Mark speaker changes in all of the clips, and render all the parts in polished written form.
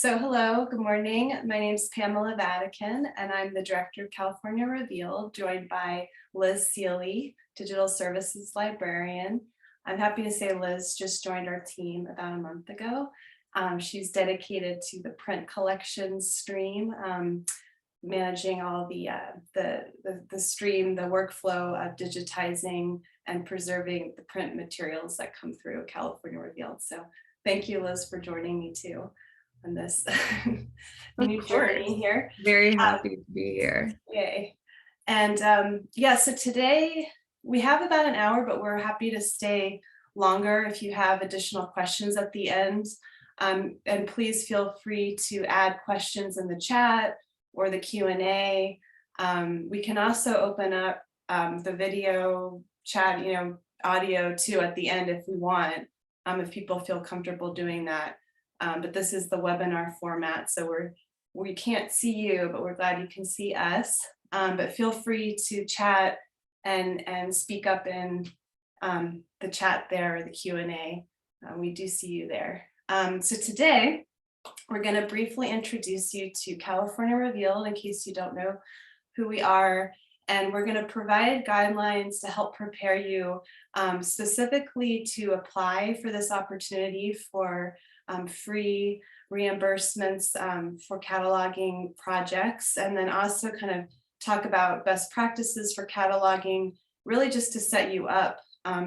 Speaker 1: Hello, good morning. My name is Pamela Vatican, and I'm the Director of California Revealed, joined by Liz Seeley, Digital Services Librarian. I'm happy to say Liz just joined our team about a month ago. She's dedicated to the print collections stream, managing all the stream, the workflow of digitizing and preserving the print materials that come through California Revealed. So thank you, Liz, for joining me too on this new journey here.
Speaker 2: Very happy to be here.
Speaker 1: Yay. And so today we have about an hour, but we're happy to stay longer if you have additional questions at the end. And please feel free to add questions in the chat or the Q&A. We can also open up the video chat, audio too at the end if we want, if people feel comfortable doing that. But this is the webinar format, so we can't see you, but we're glad you can see us. But feel free to chat and speak up in the chat there, or the Q&A. We do see you there. So today, we're going to briefly introduce you to California Revealed in case you don't know who we are. And we're going to provide guidelines to help prepare you specifically to apply for this opportunity for free reimbursements for cataloging projects, and then also kind of talk about best practices for cataloging, really just to set you up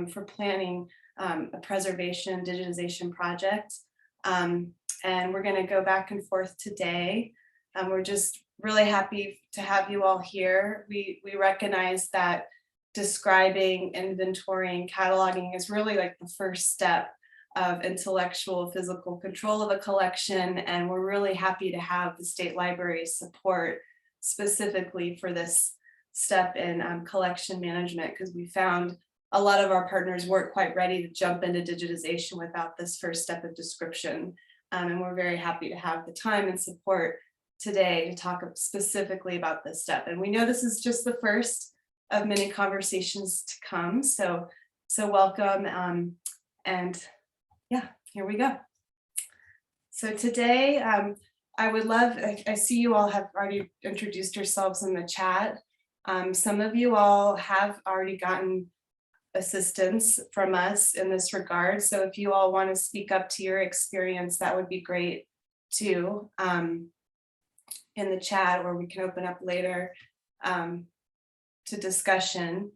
Speaker 1: for planning a preservation digitization project. And we're going to go back and forth today. We're just really happy to have you all here. We recognize that describing, inventorying, cataloging is really like the first step of intellectual physical control of a collection, and we're really happy to have the State Library's support specifically for this step in collection management, because we found a lot of our partners weren't quite ready to jump into digitization without this first step of description. And we're very happy to have the time and support today to talk specifically about this step. And we know this is just the first of many conversations to come, so welcome. And yeah, here we go. So today, I would love, I see you all have already introduced yourselves in the chat. Some of you all have already gotten assistance from us in this regard. So if you all want to speak up to your experience, that would be great too, in the chat, or we can open up later to discussion.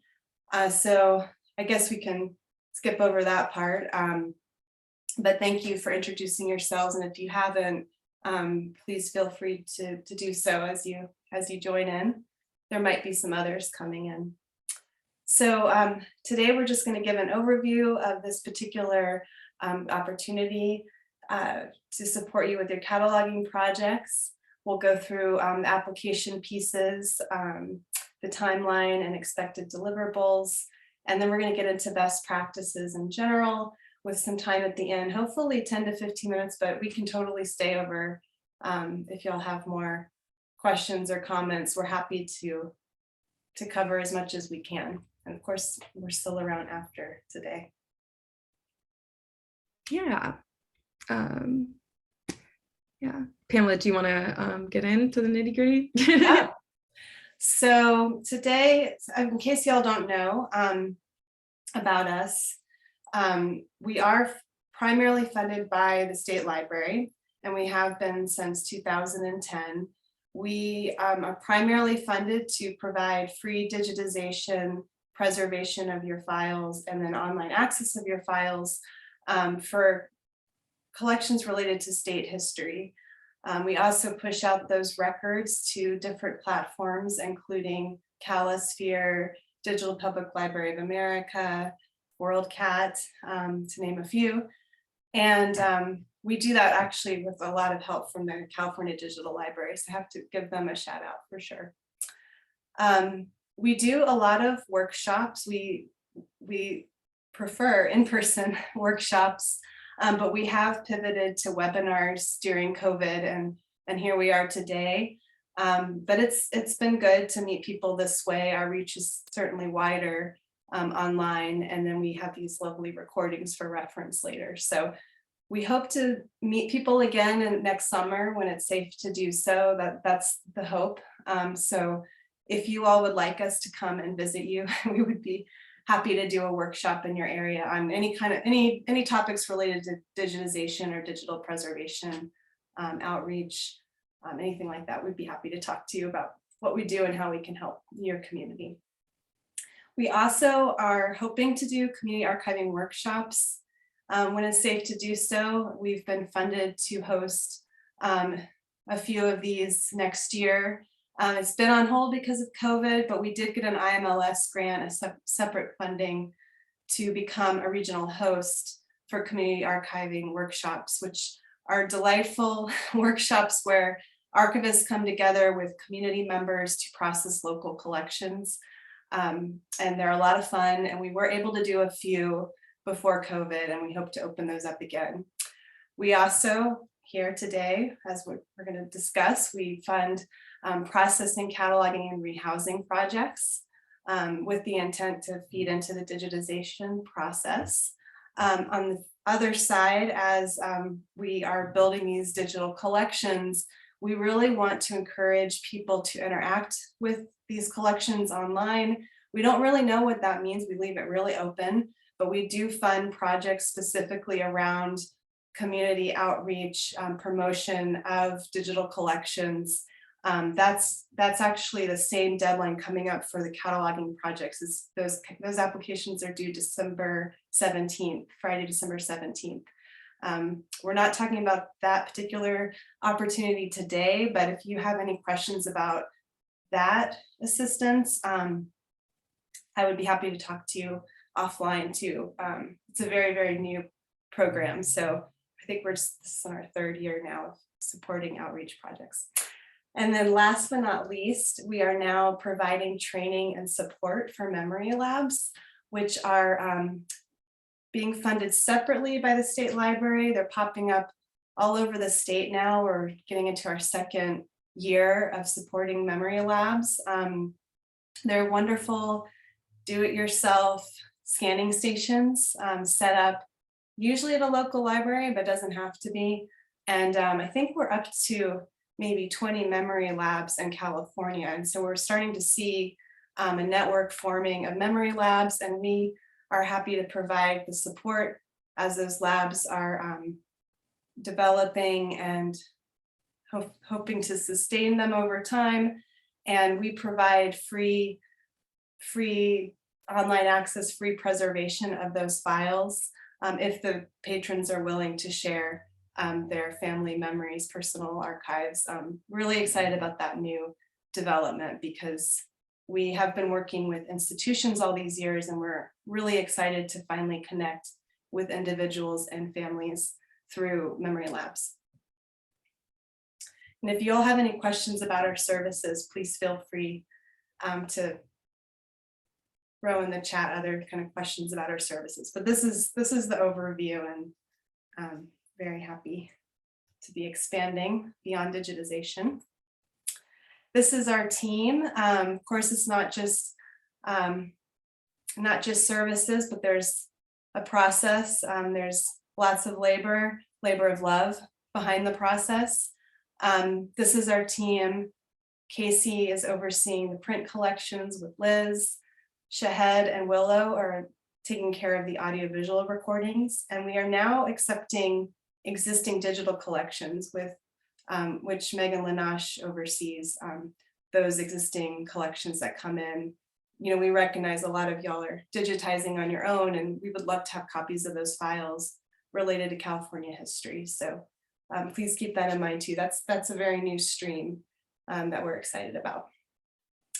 Speaker 1: So I guess we can skip over that part. But thank you for introducing yourselves, and if you haven't, please feel free to do so as you join in. There might be some others coming in. So today we're just going to give an overview of this particular opportunity to support you with your cataloging projects. We'll go through the application pieces, the timeline and expected deliverables, and then we're going to get into best practices in general, with some time at the end, hopefully 10 to 15 minutes, but we can totally stay over if y'all have more questions or comments. We're happy to cover as much as we can. And of course, we're still around after today.
Speaker 2: Yeah. Pamela, do you want to get into the nitty gritty?
Speaker 1: Yeah. So today, in case y'all don't know about us, we are primarily funded by the State Library, and we have been since 2010. We are primarily funded to provide free digitization, preservation of your files, and then online access of your files for collections related to state history. We also push out those records to different platforms, including Calisphere, Digital Public Library of America, WorldCat, to name a few. And we do that actually with a lot of help from the California Digital Library, so I have to give them a shout out for sure. We do a lot of workshops. We prefer in-person workshops, but we have pivoted to webinars during COVID, and here we are today. But it's been good to meet people this way. Our reach is certainly wider online, and then we have these lovely recordings for reference later. So We hope to meet people again next summer when it's safe to do so. That's the hope. So if you all would like us to come and visit you, we would be happy to do a workshop in your area on any topics related to digitization or digital preservation, outreach, anything like that. We'd be happy to talk to you about what we do and how we can help your community. We also are hoping to do community archiving workshops when it's safe to do so. We've been funded to host a few of these next year. It's been on hold because of COVID, but we did get an IMLS grant, a separate funding to become a regional host for community archiving workshops, which are delightful workshops where archivists come together with community members to process local collections. And they're a lot of fun, and we were able to do a few before COVID, and we hope to open those up again. We also, here today, as we're going to discuss, we fund processing, cataloging, and rehousing projects with the intent to feed into the digitization process. On the other side, as we are building these digital collections, we really want to encourage people to interact with these collections online. We don't really know what that means. We leave it really open, but we do fund projects specifically around community outreach, promotion of digital collections. That's actually the same deadline coming up for the cataloging projects. Is those applications are due December 17th, Friday, December 17th. We're not talking about that particular opportunity today, but if you have any questions about that assistance, I would be happy to talk to you offline too. It's a very, very new program. So I think this is our third year now of supporting outreach projects. And then last but not least, we are now providing training and support for memory labs, which are being funded separately by the State Library. They're popping up all over the state now. We're getting into our second year of supporting memory labs. They're wonderful do-it-yourself scanning stations set up usually at a local library, but doesn't have to be. And I think we're up to maybe 20 memory labs in California. And so we're starting to see a network forming of memory labs, and we are happy to provide the support as those labs are developing and hoping to sustain them over time. And we provide free online access, free preservation of those files if the patrons are willing to share their family memories, personal archives. Really excited about that new development because we have been working with institutions all these years, and we're really excited to finally connect with individuals and families through memory labs. And if you all have any questions about our services, please feel free to throw in the chat other kind of questions about our services. But this is the overview, and very happy to be expanding beyond digitization. This is our team. Of course, it's not just services, but there's a process. There's lots of labor of love behind the process. This is our team. Casey is overseeing the print collections with Liz. Shahed and Willow are taking care of the audiovisual recordings, and we are now accepting existing digital collections with which Megan Lanache oversees those existing collections that come in. You know, we recognize a lot of y'all are digitizing on your own, and we would love to have copies of those files related to California history. So please keep that in mind too. That's a very new stream that we're excited about.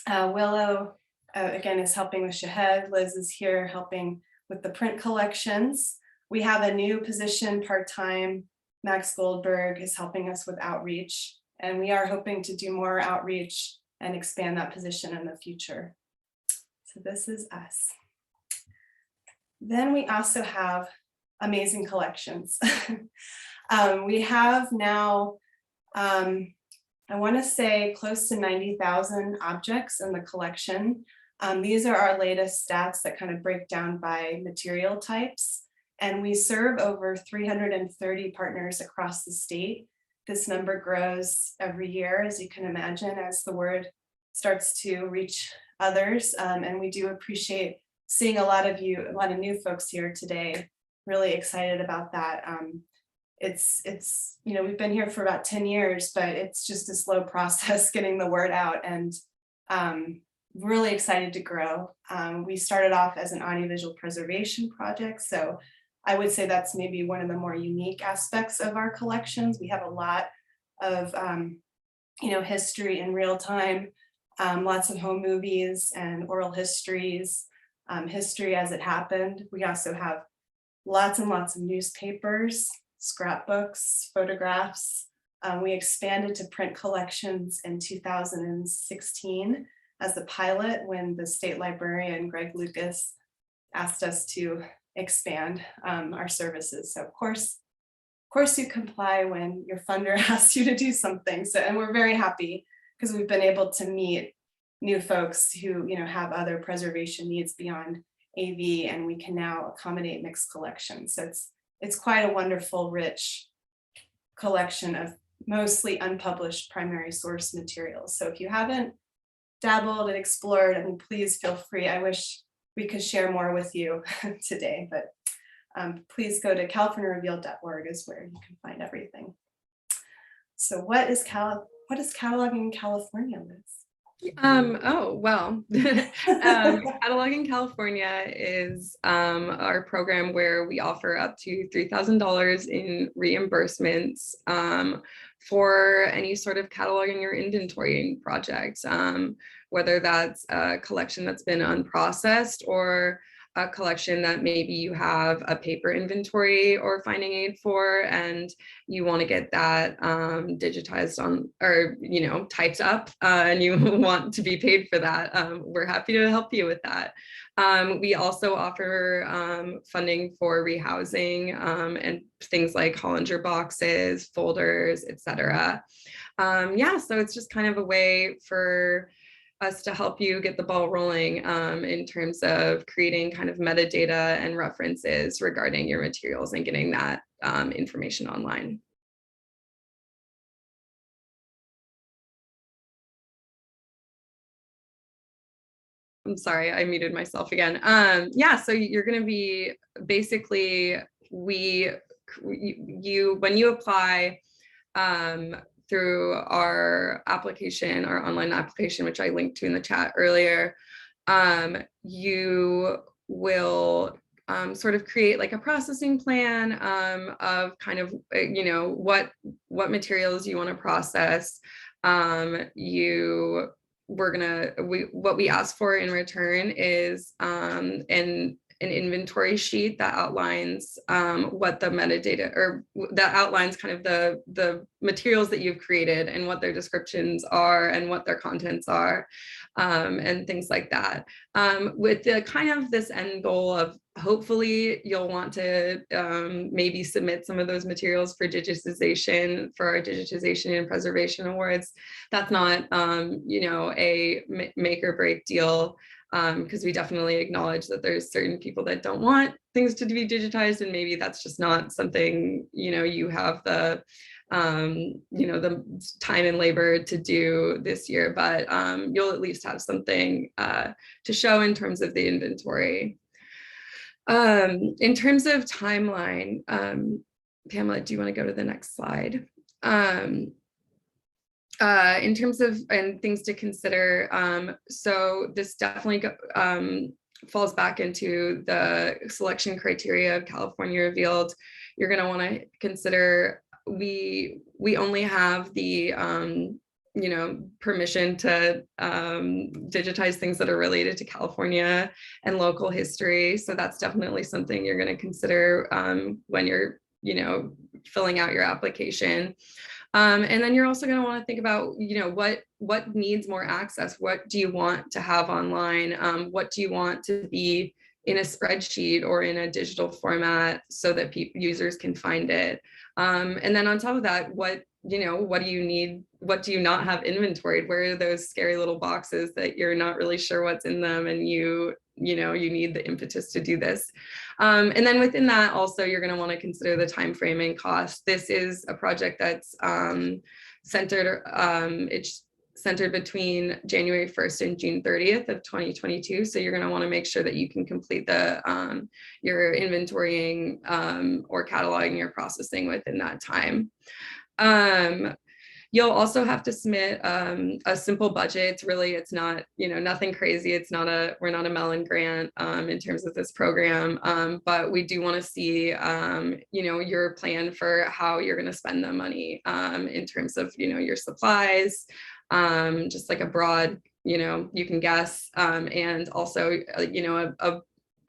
Speaker 1: Willow, again, is helping with Shahed. Liz is here helping with the print collections. We have a new position part-time. Max Goldberg is helping us with outreach, and we are hoping to do more outreach and expand that position in the future. So this is us. Then we also have amazing collections. We have now, I want to say close to 90,000 objects in the collection. These are our latest stats that kind of break down by material types. And we serve over 330 partners across the state. This number grows every year, as you can imagine, as the word starts to reach others. And we do appreciate seeing a lot of new folks here today. Really excited about that. It's we've been here for about 10 years, but it's just a slow process getting the word out, and really excited to grow. We started off as an audiovisual preservation project, so I would say that's maybe one of the more unique aspects of our collections. We have a lot of history in real time, lots of home movies and oral histories, history as it happened. We also have lots and lots of newspapers, scrapbooks, photographs. We expanded to print collections in 2016 as the pilot when the state librarian, Greg Lucas, asked us to expand our services. So of course you comply when your funder asks you to do something. So, and we're very happy because we've been able to meet new folks who have other preservation needs beyond AV, and we can now accommodate mixed collections. So it's quite a wonderful, rich collection of mostly unpublished primary source materials. So if you haven't dabbled and explored, please feel free. I wish we could share more with you today, but please go to californiarevealed.org is where you can find everything. So what is cataloging in California, Liz?
Speaker 2: Oh, well, Cataloging California is our program where we offer up to $3,000 in reimbursements for any sort of cataloging or inventorying project, whether that's a collection that's been unprocessed or a collection that maybe you have a paper inventory or finding aid for, and you want to get that digitized on, or typed up, and you want to be paid for that. We're happy to help you with that. We also offer funding for rehousing and things like Hollinger boxes, folders, etc. Yeah, so it's just kind of a way for us to help you get the ball rolling in terms of creating kind of metadata and references regarding your materials and getting that information online. I'm sorry, I muted myself again. Yeah, so you're going to be basically, when you apply through our application, our online application, which I linked to in the chat earlier, you will sort of create like a processing plan of kind of, what materials you want to process. What we ask for in return is an inventory sheet that outlines what the metadata, or that outlines kind of the materials that you've created and what their descriptions are and what their contents are, and things like that, with the kind of this end goal of hopefully you'll want to maybe submit some of those materials for digitization, for our digitization and preservation awards. That's not a make or break deal, because we definitely acknowledge that there's certain people that don't want things to be digitized, and maybe that's just not something you have the the time and labor to do this year, but you'll at least have something to show in terms of the inventory. In terms of timeline, Pamela, do you want to go to the next slide? In terms of and things to consider, so this definitely falls back into the selection criteria of California Revealed. You're going to want to consider we only have the permission to digitize things that are related to California and local history. So that's definitely something you're going to consider when you're filling out your application. And then you're also going to want to think about, what needs more access? What do you want to have online? What do you want to be in a spreadsheet or in a digital format so that users can find it? And then on top of that, what do you need? What do you not have inventoried? Where are those scary little boxes that you're not really sure what's in them and you you need the impetus to do this. And then within that also, you're going to want to consider the time frame and cost. This is a project that's centered, it's centered between January 1st and June 30th of 2022. So you're going to want to make sure that you can complete the your inventorying or cataloging your processing within that time. You'll also have to submit a simple budget. It's not, nothing crazy. We're not a Mellon grant in terms of this program, but we do want to see, your plan for how you're going to spend the money in terms of, your supplies, just like a broad, you can guess, and also,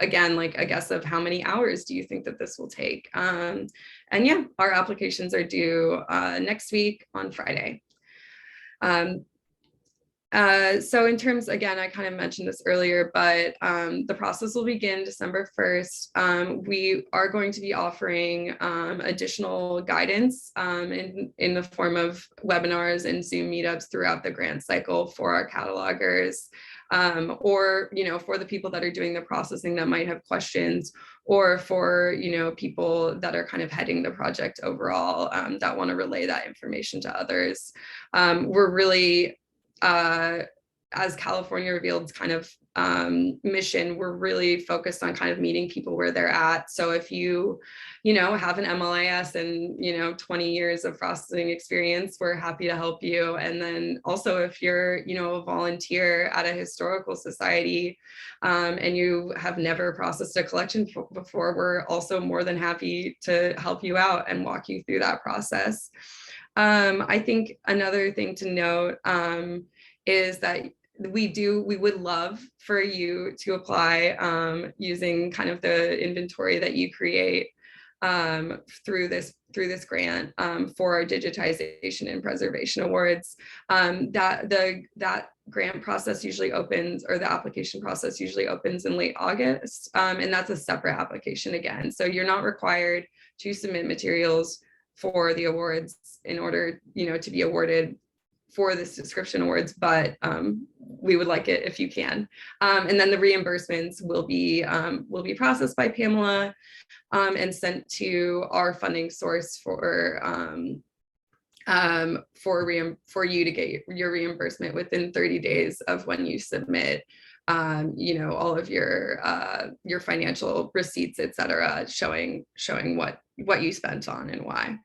Speaker 2: again, like a guess of how many hours do you think that this will take? And yeah, our applications are due next week on Friday. So in terms, again, I kind of mentioned this earlier, but the process will begin December 1st. We are going to be offering additional guidance in the form of webinars and Zoom meetups throughout the grant cycle for our catalogers. Or, for the people that are doing the processing that might have questions, or for, people that are kind of heading the project overall that want to relay that information to others. We're really, as California Revealed's kind of mission, we're really focused on kind of meeting people where they're at. So if you, have an MLIS and, 20 years of processing experience, we're happy to help you. And then also if you're, a volunteer at a historical society and you have never processed a collection before, we're also more than happy to help you out and walk you through that process. I think another thing to note is that we would love for you to apply using kind of the inventory that you create through this grant for our digitization and preservation awards. That grant process usually opens, or the application process usually opens in late August, and that's a separate application again. So you're not required to submit materials for the awards in order, to be awarded for this description awards, but we would like it if you can. And then the reimbursements will be processed by Pamela and sent to our funding source for you to get your reimbursement within 30 days of when you submit all of your financial receipts, et cetera, showing what you spent on and why.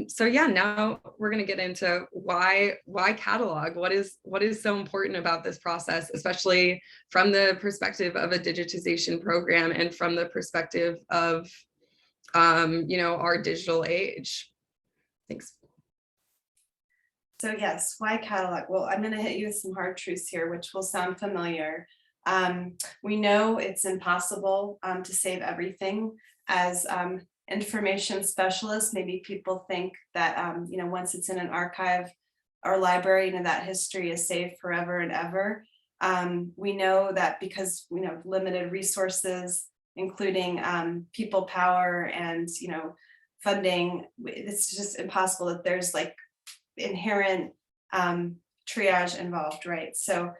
Speaker 2: So yeah, now we're going to get into why catalog. What is so important about this process, especially from the perspective of a digitization program and from the perspective of our digital age. Thanks.
Speaker 1: So yes, why catalog? Well, I'm going to hit you with some hard truths here, which will sound familiar. We know it's impossible to save everything. As information specialists, maybe people think that once it's in an archive or library, that history is saved forever and ever. We know that because limited resources, including people power and funding, it's just impossible that there's like inherent triage involved, right? So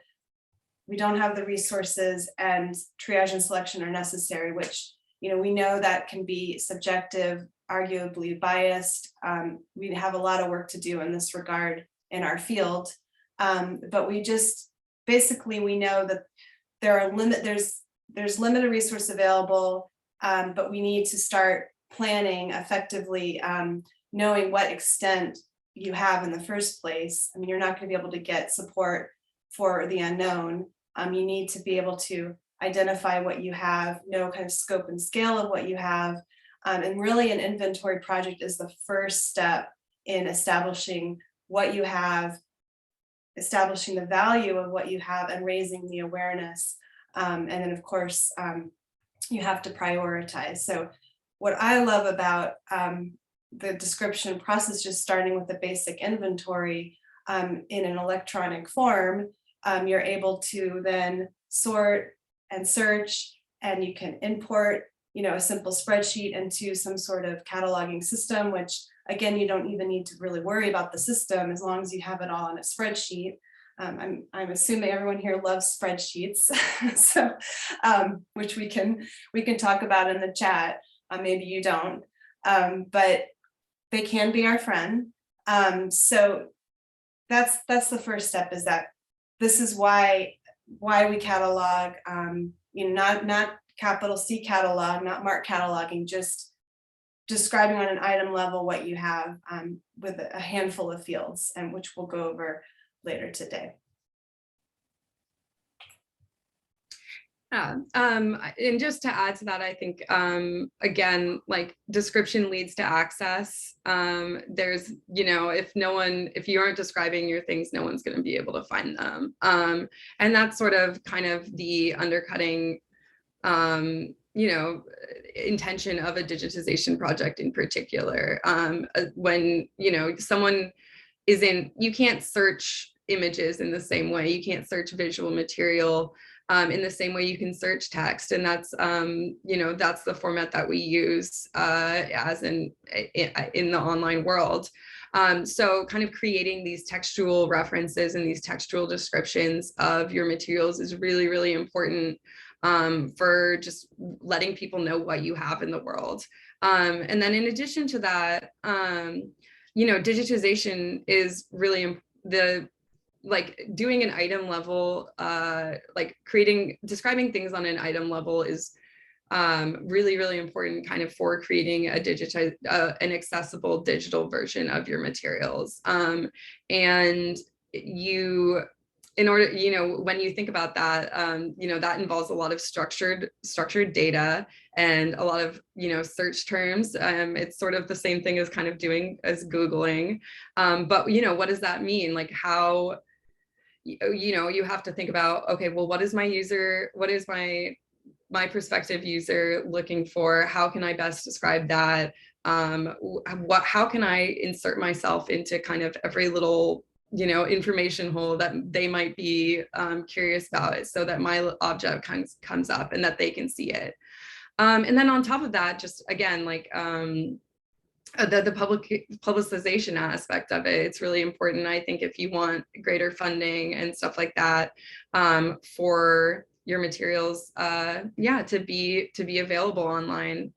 Speaker 1: we don't have the resources, and triage and selection are necessary, which we know that can be subjective, arguably biased. We have a lot of work to do in this regard in our field, but we know that there's limited resource available, but we need to start planning effectively, knowing what extent you have in the first place. I mean, you're not going to be able to get support for the unknown. You need to be able to identify what you have, know kind of scope and scale of what you have. And really an inventory project is the first step in establishing what you have, establishing the value of what you have, and raising the awareness. And then of course, you have to prioritize. So what I love about the description process, just starting with the basic inventory in an electronic form, you're able to then sort and search, and you can import, a simple spreadsheet into some sort of cataloging system, which again, you don't even need to really worry about the system as long as you have it all in a spreadsheet. I'm assuming everyone here loves spreadsheets, so which we can talk about in the chat. Maybe you don't, but they can be our friend. So that's the first step, is that this is why we catalog. Not capital C catalog, not mark cataloging, just describing on an item level what you have, with a handful of fields, and which we'll go over later today.
Speaker 2: Yeah, and just to add to that, I think, again, like description leads to access. There's, if you aren't describing your things, no one's going to be able to find them. And that's sort of kind of the undercutting, intention of a digitization project in particular. When, someone you can't search images in the same way, you can't search visual material in the same way you can search text, and that's that's the format that we use as in the online world. So kind of creating these textual references and these textual descriptions of your materials is really, really important for just letting people know what you have in the world. And then in addition to that, digitization is really doing an item level, describing things on an item level is really, really important kind of for creating an accessible digital version of your materials. And in order, when you think about that, that involves a lot of structured data and a lot of, search terms. It's sort of the same thing as kind of Googling. But, what does that mean? Like how, you have to think about, okay, well, what is my prospective user looking for? How can I best describe that? How can I insert myself into kind of every little, information hole that they might be curious about, so that my object comes up and that they can see it. And then on top of that, just again, like the publicization aspect of it, it's really important. I think if you want greater funding and stuff like that for your materials, to be available online.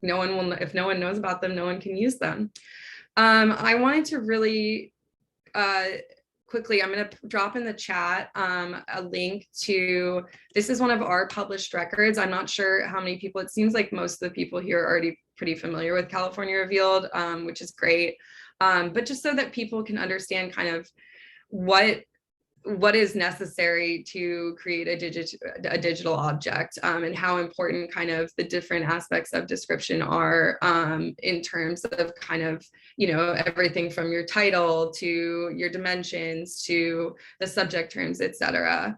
Speaker 2: No one will, if no one knows about them, no one can use them. I wanted to really quickly, I'm going to drop in the chat a link to, this is one of our published records. I'm not sure how many people, it seems like most of the people here are already pretty familiar with California Revealed, which is great. But just so that people can understand kind of what is necessary to create a digital object, and how important kind of the different aspects of description are, in terms of kind of, everything from your title to your dimensions to the subject terms, etc.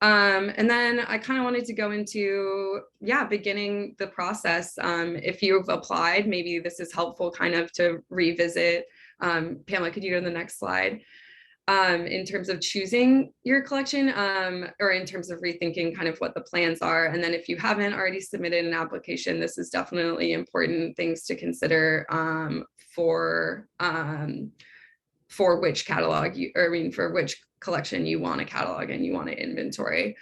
Speaker 2: And then I kind of wanted to go into, beginning the process. If you've applied, maybe this is helpful kind of to revisit. Pamela, could you go to the next slide? In terms of choosing your collection, or in terms of rethinking kind of what the plans are. And then if you haven't already submitted an application, this is definitely important things to consider for which catalog for which collection you want a catalog and you want an inventory.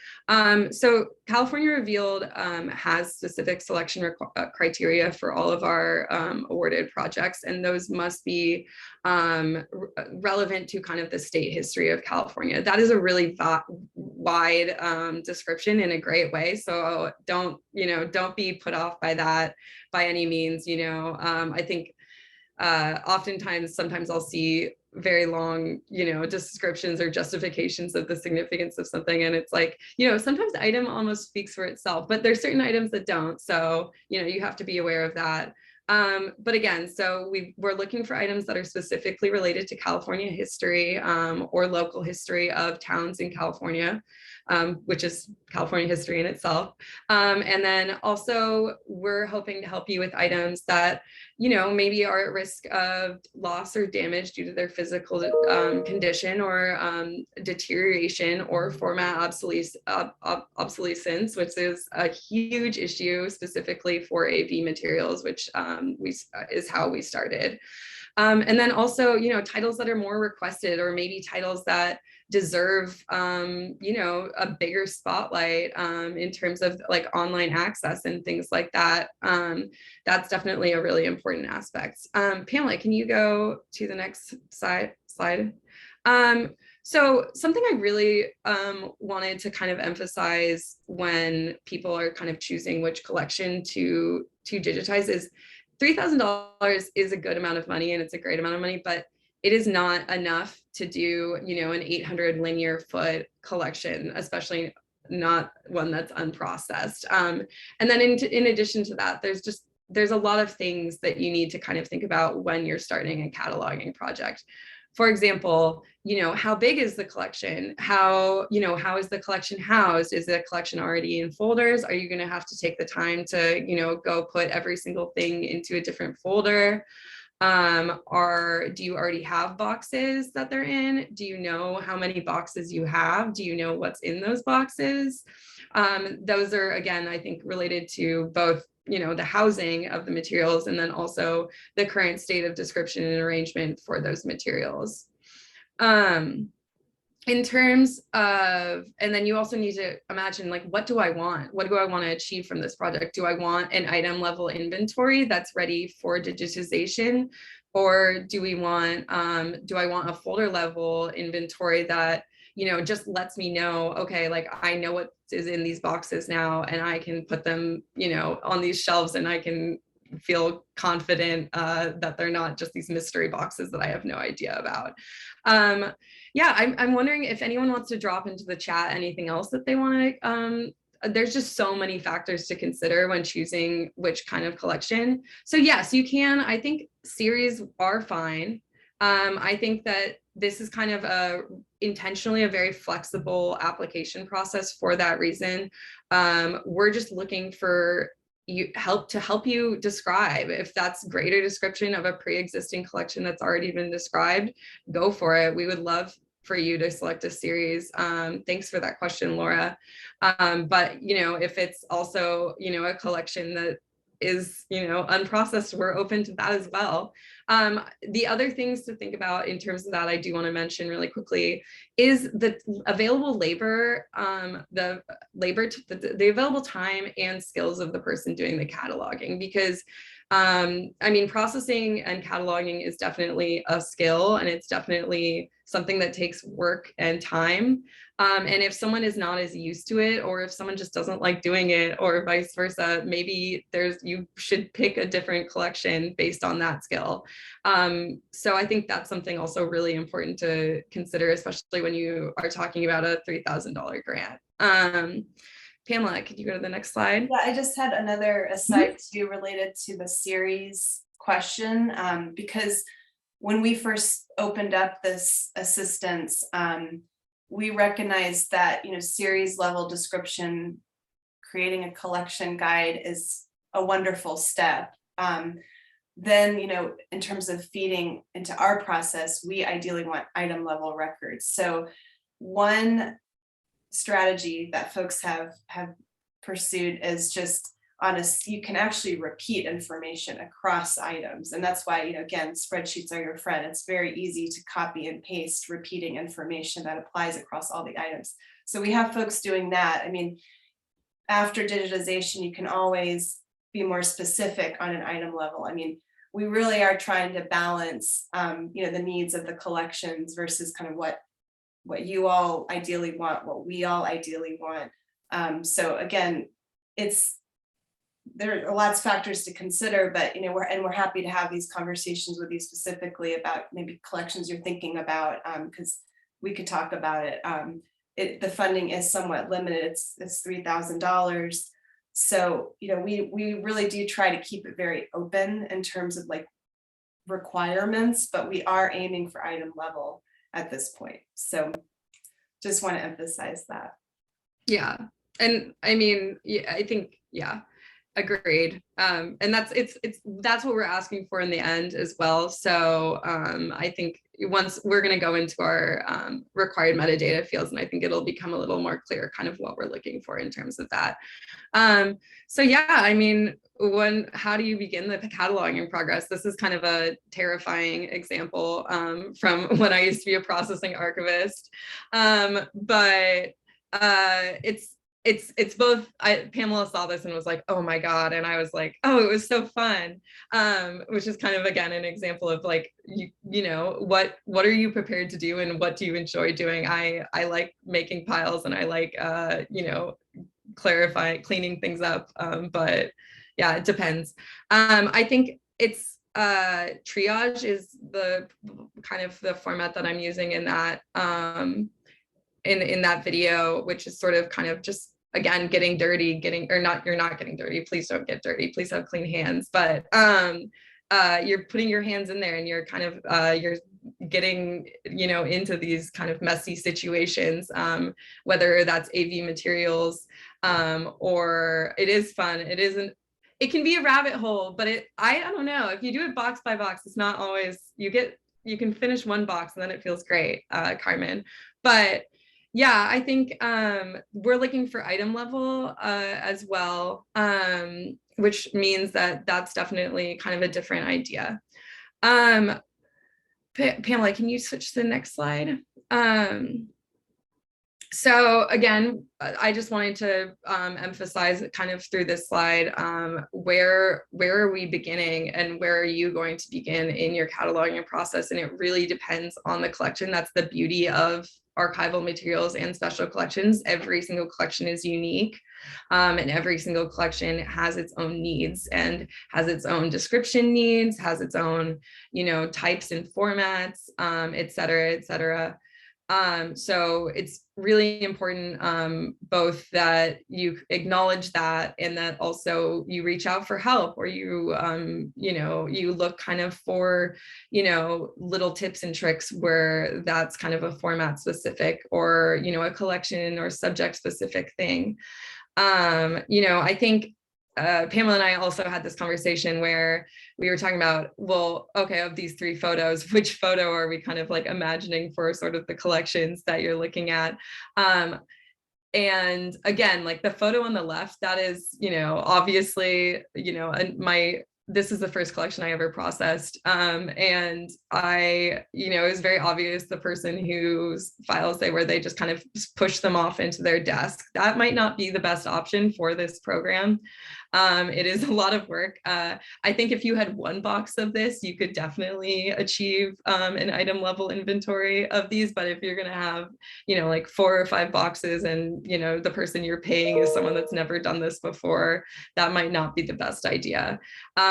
Speaker 2: So California Revealed has specific selection criteria for all of our awarded projects, and those must be relevant to kind of the state history of California. That is a really wide description in a great way. So don't be put off by that by any means. I think sometimes I'll see very long, descriptions or justifications of the significance of something. And it's like, sometimes the item almost speaks for itself, but there's certain items that don't. So, you have to be aware of that. But again, so we're looking for items that are specifically related to California history, or local history of towns in California, which is California history in itself. And then also we're hoping to help you with items that, maybe are at risk of loss or damage due to their physical condition, or deterioration, or format obsolescence, which is a huge issue specifically for AV materials, which is how we started. And then also, you know, titles that are more requested, or maybe titles that deserve, you know, a bigger spotlight in terms of like online access and things like that. That's definitely a really important aspect. Pamela, can you go to the next slide? So something I really wanted to kind of emphasize when people are kind of choosing which collection to digitize is $3,000 is a good amount of money, and it's a great amount of money, but it is not enough to do, you know, an 800 linear foot collection, especially not one that's unprocessed. And then in addition to that, there's a lot of things that you need to kind of think about when you're starting a cataloging project. For example, you know, how big is the collection? How is the collection housed? Is the collection already in folders? Are you going to have to take the time to, you know, go put every single thing into a different folder? Do you already have boxes that they're in? Do you know how many boxes you have? Do you know what's in those boxes? Those are, again, I think related to both, you know, the housing of the materials, and then also the current state of description and arrangement for those materials. In terms of, and then you also need to imagine, like, what do I want? What do I want to achieve from this project? Do I want an item level inventory that's ready for digitization? Or do I want a folder level inventory that, you know, just lets me know, okay, like I know what is in these boxes now, and I can put them, you know, on these shelves, and I can feel confident that they're not just these mystery boxes that I have no idea about. Yeah, I'm wondering if anyone wants to drop into the chat anything else that they want to, there's just so many factors to consider when choosing which kind of collection. So yes, you can, I think series are fine. I think that this is kind of intentionally a very flexible application process for that reason. We're just looking for help you describe. If that's greater description of a pre-existing collection that's already been described, go for it. We would love for you to select a series. Thanks for that question, Laura. But, you know, if it's also, you know, a collection that is, you know, unprocessed, we're open to that as well. The other things to think about in terms of that, I do want to mention really quickly, is the available labor, the available time and skills of the person doing the cataloging, because I mean, processing and cataloging is definitely a skill, and it's definitely something that takes work and time. And if someone is not as used to it, or if someone just doesn't like doing it, or vice versa, maybe you should pick a different collection based on that skill. So I think that's something also really important to consider, especially when you are talking about a $3,000 grant. Pamela, could you go to the next slide?
Speaker 1: Yeah, I just had another aside too related to the series question, because when we first opened up this assistance, we recognized that, you know, series level description, creating a collection guide is a wonderful step. Then, you know, in terms of feeding into our process, we ideally want item level records. So one strategy that folks have pursued is just you can actually repeat information across items. And that's why, you know, again, spreadsheets are your friend. It's very easy to copy and paste repeating information that applies across all the items. So we have folks doing that. I mean, after digitization, you can always be more specific on an item level. I mean, we really are trying to balance, you know, the needs of the collections versus kind of what you all ideally want, what we all ideally want. So again, there are lots of factors to consider, but, you know, we're happy to have these conversations with you specifically about maybe collections you're thinking about, because we could talk about it. The funding is somewhat limited. It's $3,000. So, you know, we really do try to keep it very open in terms of like requirements, but we are aiming for item level at this point. So just want to emphasize that.
Speaker 2: Yeah. And I mean, yeah, I think, yeah, agreed. And that's what we're asking for in the end as well. So I think, once we're going to go into our required metadata fields, and I think it'll become a little more clear kind of what we're looking for in terms of that. So yeah, I mean, how do you begin the cataloging progress? This is kind of a terrifying example from when I used to be a processing archivist. But it's both. Pamela saw this and was like, oh my God. And I was like, oh, it was so fun. Which is kind of, again, an example of like, you know, what are you prepared to do and what do you enjoy doing? I like making piles, and I like, you know, cleaning things up. But yeah, it depends. I think it's triage is the kind of the format that I'm using in that in that video, which is sort of kind of just, again, getting dirty, you're not getting dirty. Please don't get dirty. Please have clean hands. But you're putting your hands in there, and you're kind of you're getting, you know, into these kind of messy situations, whether that's AV materials, or it is fun. It can be a rabbit hole, but I don't know, if you do it box by box, it's not always, you can finish one box and then it feels great, Carmen. But yeah, I think we're looking for item level as well, which means that that's definitely kind of a different idea. Pamela, can you switch to the next slide? So again, I just wanted to emphasize kind of through this slide, where are we beginning and where are you going to begin in your cataloging process? And it really depends on the collection. That's the beauty of archival materials and special collections. Every single collection is unique, and every single collection has its own needs and has its own description needs, has its own, you know, types and formats, et cetera, et cetera. So it's really important, both that you acknowledge that, and that also you reach out for help, or you, you know, you look kind of for, you know, little tips and tricks where that's kind of a format specific, or, you know, a collection or subject specific thing. You know, I think Pamela and I also had this conversation where we were talking about, well, okay, of these 3 photos, which photo are we kind of like imagining for sort of the collections that you're looking at? And again, like the photo on the left, that is, you know, obviously, you know, this is the first collection I ever processed. And I, you know, it was very obvious the person whose files they were, they just kind of push them off into their desk. That might not be the best option for this program. It is a lot of work. I think if you had 1 box of this, you could definitely achieve an item level inventory of these. But if you're going to have, you know, like 4 or 5 boxes, and, you know, the person you're paying is someone that's never done this before, that might not be the best idea.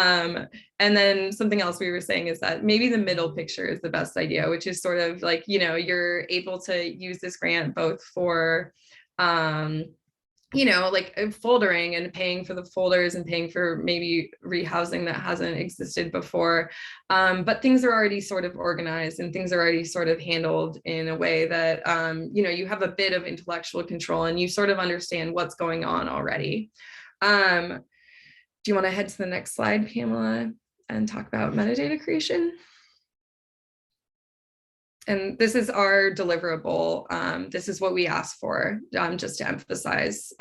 Speaker 2: And then something else we were saying is that maybe the middle picture is the best idea, which is sort of like, you know, you're able to use this grant both for, you know, like foldering and paying for the folders and paying for maybe rehousing that hasn't existed before. But things are already sort of organized, and things are already sort of handled in a way that, you know, you have a bit of intellectual control and you sort of understand what's going on already. Do you want to head to the next slide, Pamela, and talk about metadata creation? And this is our deliverable. This is what we ask for, just to emphasize.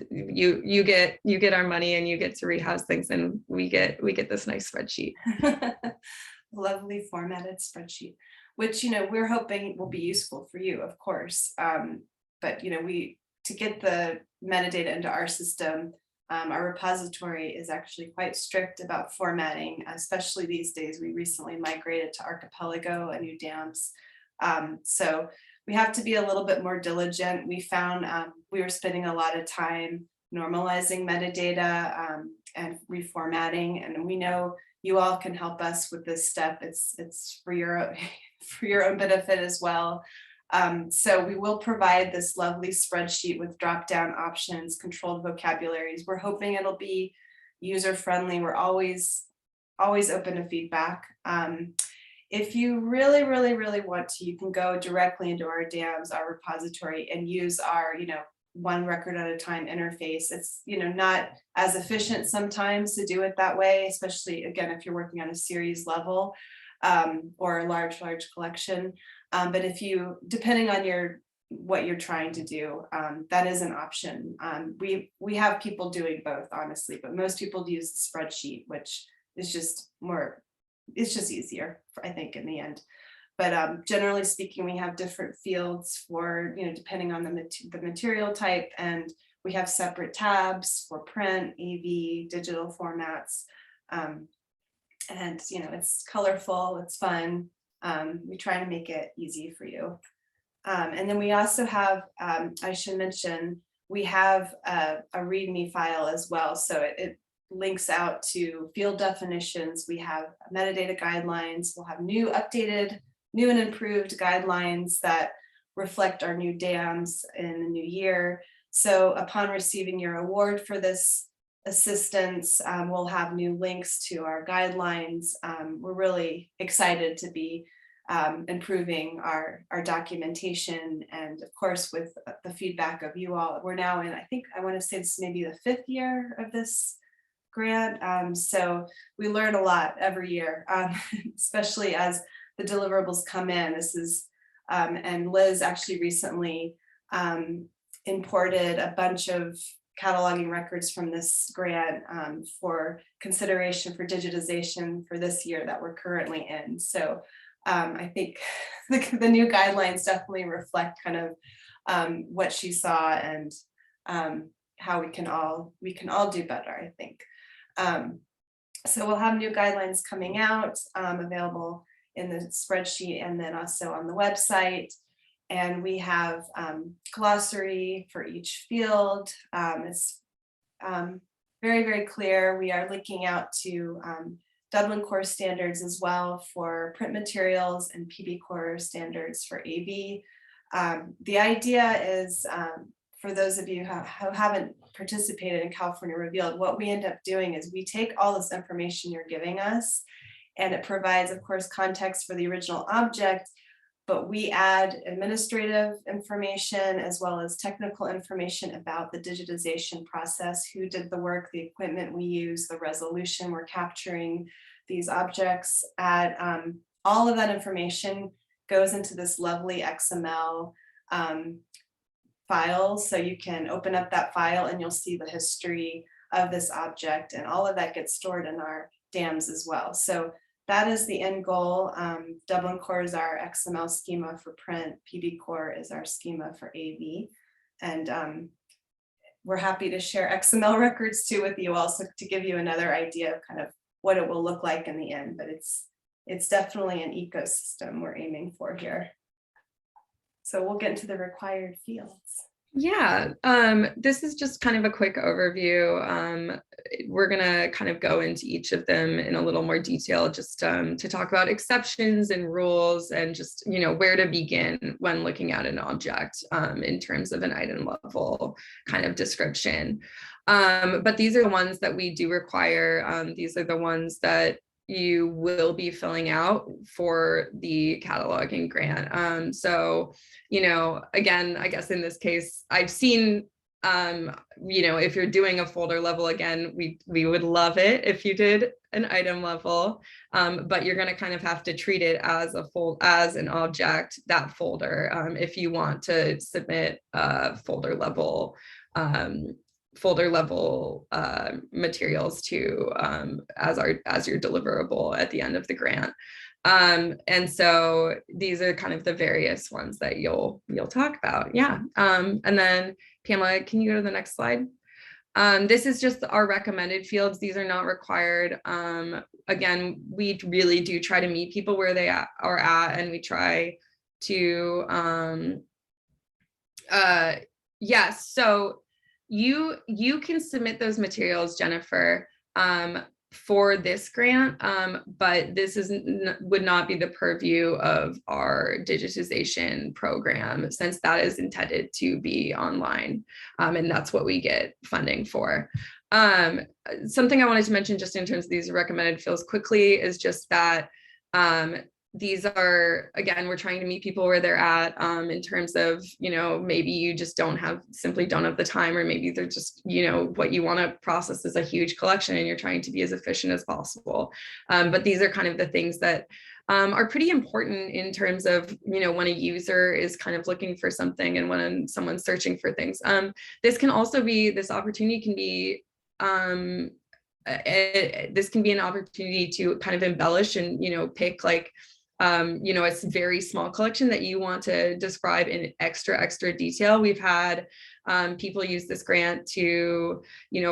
Speaker 2: You get our money, and you get to rehouse things, and we get this nice spreadsheet.
Speaker 1: Lovely formatted spreadsheet, which, you know, we're hoping will be useful for you, of course. But, you know, to get the metadata into our system, our repository is actually quite strict about formatting, especially these days. We recently migrated to Archipelago, a new DAMS. So we have to be a little bit more diligent. We found we were spending a lot of time normalizing metadata and reformatting, and we know you all can help us with this step. It's for your own benefit as well. So we will provide this lovely spreadsheet with drop-down options, controlled vocabularies. We're hoping it'll be user-friendly. We're always open to feedback. If you really, really, really want to, you can go directly into our DAMS, our repository, and use our, you know, 1 record at a time interface. It's, you know, not as efficient sometimes to do it that way, especially, again, if you're working on a series level. or a large collection. But if you, depending on what you're trying to do, that is an option. We have people doing both, honestly, but most people use the spreadsheet, which is just more, it's just easier, I think, in the end. But generally speaking, we have different fields for, depending on the material type, and we have separate tabs for print, AV, digital formats. And it's colorful, it's fun. We try to make it easy for you. And then we also have, I should mention, we have a README file as well. So it links out to field definitions. We have metadata guidelines. We'll have new and improved guidelines that reflect our new DAMs in the new year. So upon receiving your award for this assistance, we'll have new links to our guidelines. We're really excited to be improving our documentation, and of course with the feedback of you all. We're now in, I want to say this may be the 5th year of this grant, so we learn a lot every year, especially as the deliverables come in. This is and Liz actually recently imported a bunch of cataloging records from this grant for consideration for digitization for this year that we're currently in. So I think the new guidelines definitely reflect kind of what she saw, and how we can all do better, I think. So we'll have new guidelines coming out, available in the spreadsheet and then also on the website. And we have glossary for each field. It's very, very clear. We are linking out to Dublin Core standards as well for print materials, and PB Core standards for AV. The idea is, for those of you who haven't participated in California Revealed, what we end up doing is we take all this information you're giving us, and it provides, of course, context for the original object, but we add administrative information as well as technical information about the digitization process, who did the work, the equipment we use, the resolution we're capturing these objects at. All of that information goes into this lovely XML file. So you can open up that file and you'll see the history of this object, and all of that gets stored in our DAMs as well. So that is the end goal. Dublin Core is our XML schema for print. PB Core is our schema for AV. And we're happy to share XML records too with you also, to give you another idea of kind of what it will look like in the end. But it's definitely an ecosystem we're aiming for here. So we'll get into the required fields.
Speaker 2: Yeah, this is just kind of a quick overview. We're gonna kind of go into each of them in a little more detail, just to talk about exceptions and rules, and just, where to begin when looking at an object in terms of an item level kind of description. But these are the ones that we do require. These are the ones that you will be filling out for the cataloging grant. So, again, I guess in this case, I've seen, if you're doing a folder level, again, we would love it if you did an item level, but you're going to kind of have to treat it as as an object, that folder, if you want to submit folder level materials to as your deliverable at the end of the grant. And so these are kind of the various ones that you'll talk about. Yeah. And then Pamela, can you go to the next slide? This is just our recommended fields. These are not required. Again, we really do try to meet people where they are at, and we try to yes. So you can submit those materials, Jennifer, for this grant, but this would not be the purview of our digitization program, since that is intended to be online, and that's what we get funding for. Something I wanted to mention just in terms of these recommended fields quickly is just that these are, again, we're trying to meet people where they're at, in terms of, maybe you just simply don't have the time, or maybe they're just, what you want to process is a huge collection and you're trying to be as efficient as possible. But these are kind of the things that are pretty important in terms of, when a user is kind of looking for something and when someone's searching for things. This opportunity can be, this can be an opportunity to kind of embellish and, pick like, a very small collection that you want to describe in extra detail. We've had people use this grant to,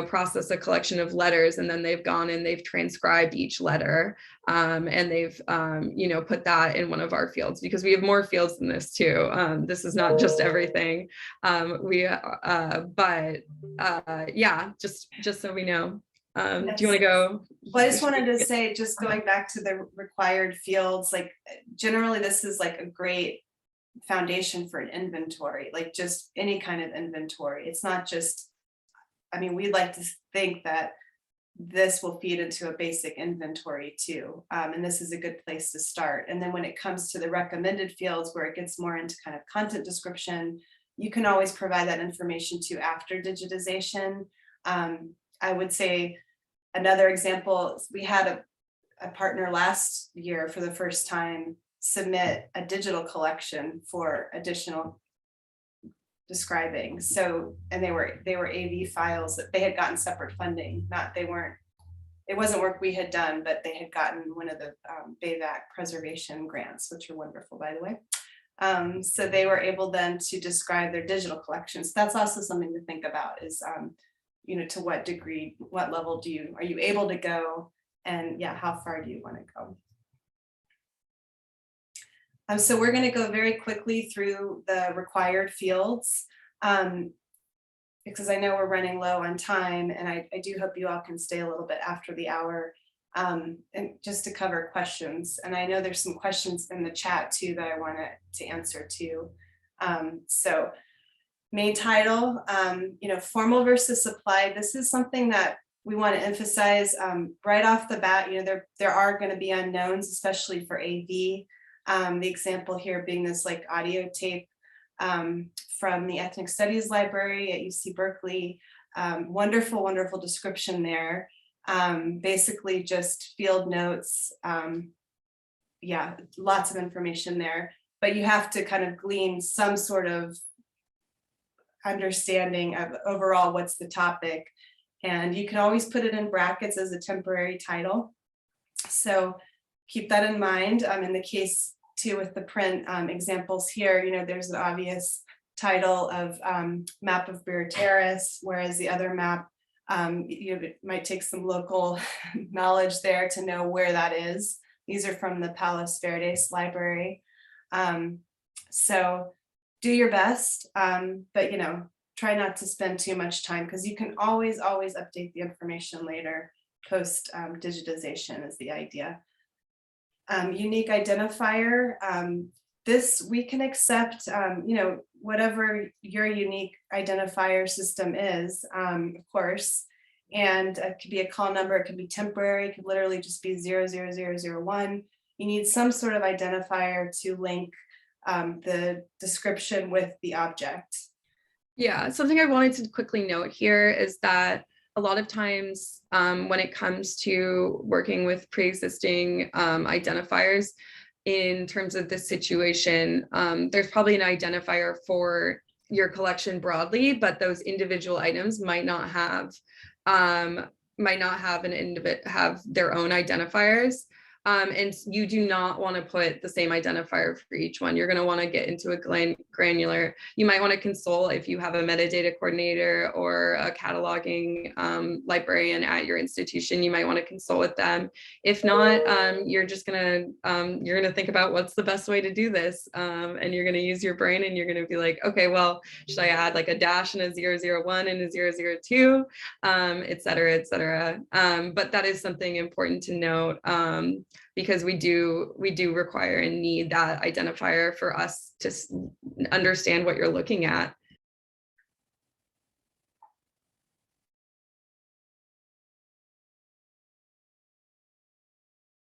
Speaker 2: process a collection of letters, and then they've gone and they've transcribed each letter, and they've, put that in one of our fields, because we have more fields than this too. This is not just everything. Yeah, just so we know. Do you want to go?
Speaker 1: Well, I just wanted to say, just going back to the required fields, like generally this is like a great foundation for an inventory, like just any kind of inventory. It's not just, we'd like to think that this will feed into a basic inventory too. And this is a good place to start. And then when it comes to the recommended fields, where it gets more into kind of content description, you can always provide that information too after digitization. I would say another example, we had a partner last year for the first time submit a digital collection for additional describing. So, and they were AV files that they had gotten separate funding. It wasn't work we had done, but they had gotten one of the BAVAC preservation grants, which are wonderful, by the way. So they were able then to describe their digital collections. That's also something to think about, is to what degree, what level are you able to go, and how far do you want to go? So we're going to go very quickly through the required fields, because I know we're running low on time, and I do hope you all can stay a little bit after the hour, and just to cover questions. And I know there's some questions in the chat too that I wanted to answer too. So main title, formal versus applied. This is something that we want to emphasize right off the bat. There are going to be unknowns, especially for AV. The example here being this like audio tape from the Ethnic Studies Library at UC Berkeley. Wonderful description there. Basically just field notes. Lots of information there, but you have to kind of glean some sort of understanding of overall what's the topic, and you can always put it in brackets as a temporary title, so keep that in mind. In the case too with the print examples here, there's an obvious title of map of Beer Terrace, whereas the other map, it might take some local knowledge there to know where that is. These are from the Palos Verdes Library. So do your best, but try not to spend too much time, because you can always update the information later. Post digitization is the idea. Unique identifier. This we can accept, whatever your unique identifier system is, of course. And it could be a call number, it could be temporary, it could literally just be 00001. You need some sort of identifier to link the description with the object. Yeah, something I wanted to quickly note here is that a lot of times when it comes to working with pre-existing identifiers, in terms of this situation, there's probably an identifier for your collection broadly, but those individual items might not have have their own identifiers. And you do not want to put the same identifier for each one. You're going to want to get into a granular. You might want to consult if you have a metadata coordinator or a cataloging librarian at your institution. You might want to consult with them. If not, you're just going to think about what's the best way to do this, and you're going to use your brain, and you're going to be like, okay, well, should I add like a dash and a 001 and a 002, et cetera, et cetera. But that is something important to note. Because we do require and need that identifier for us to understand what you're looking at.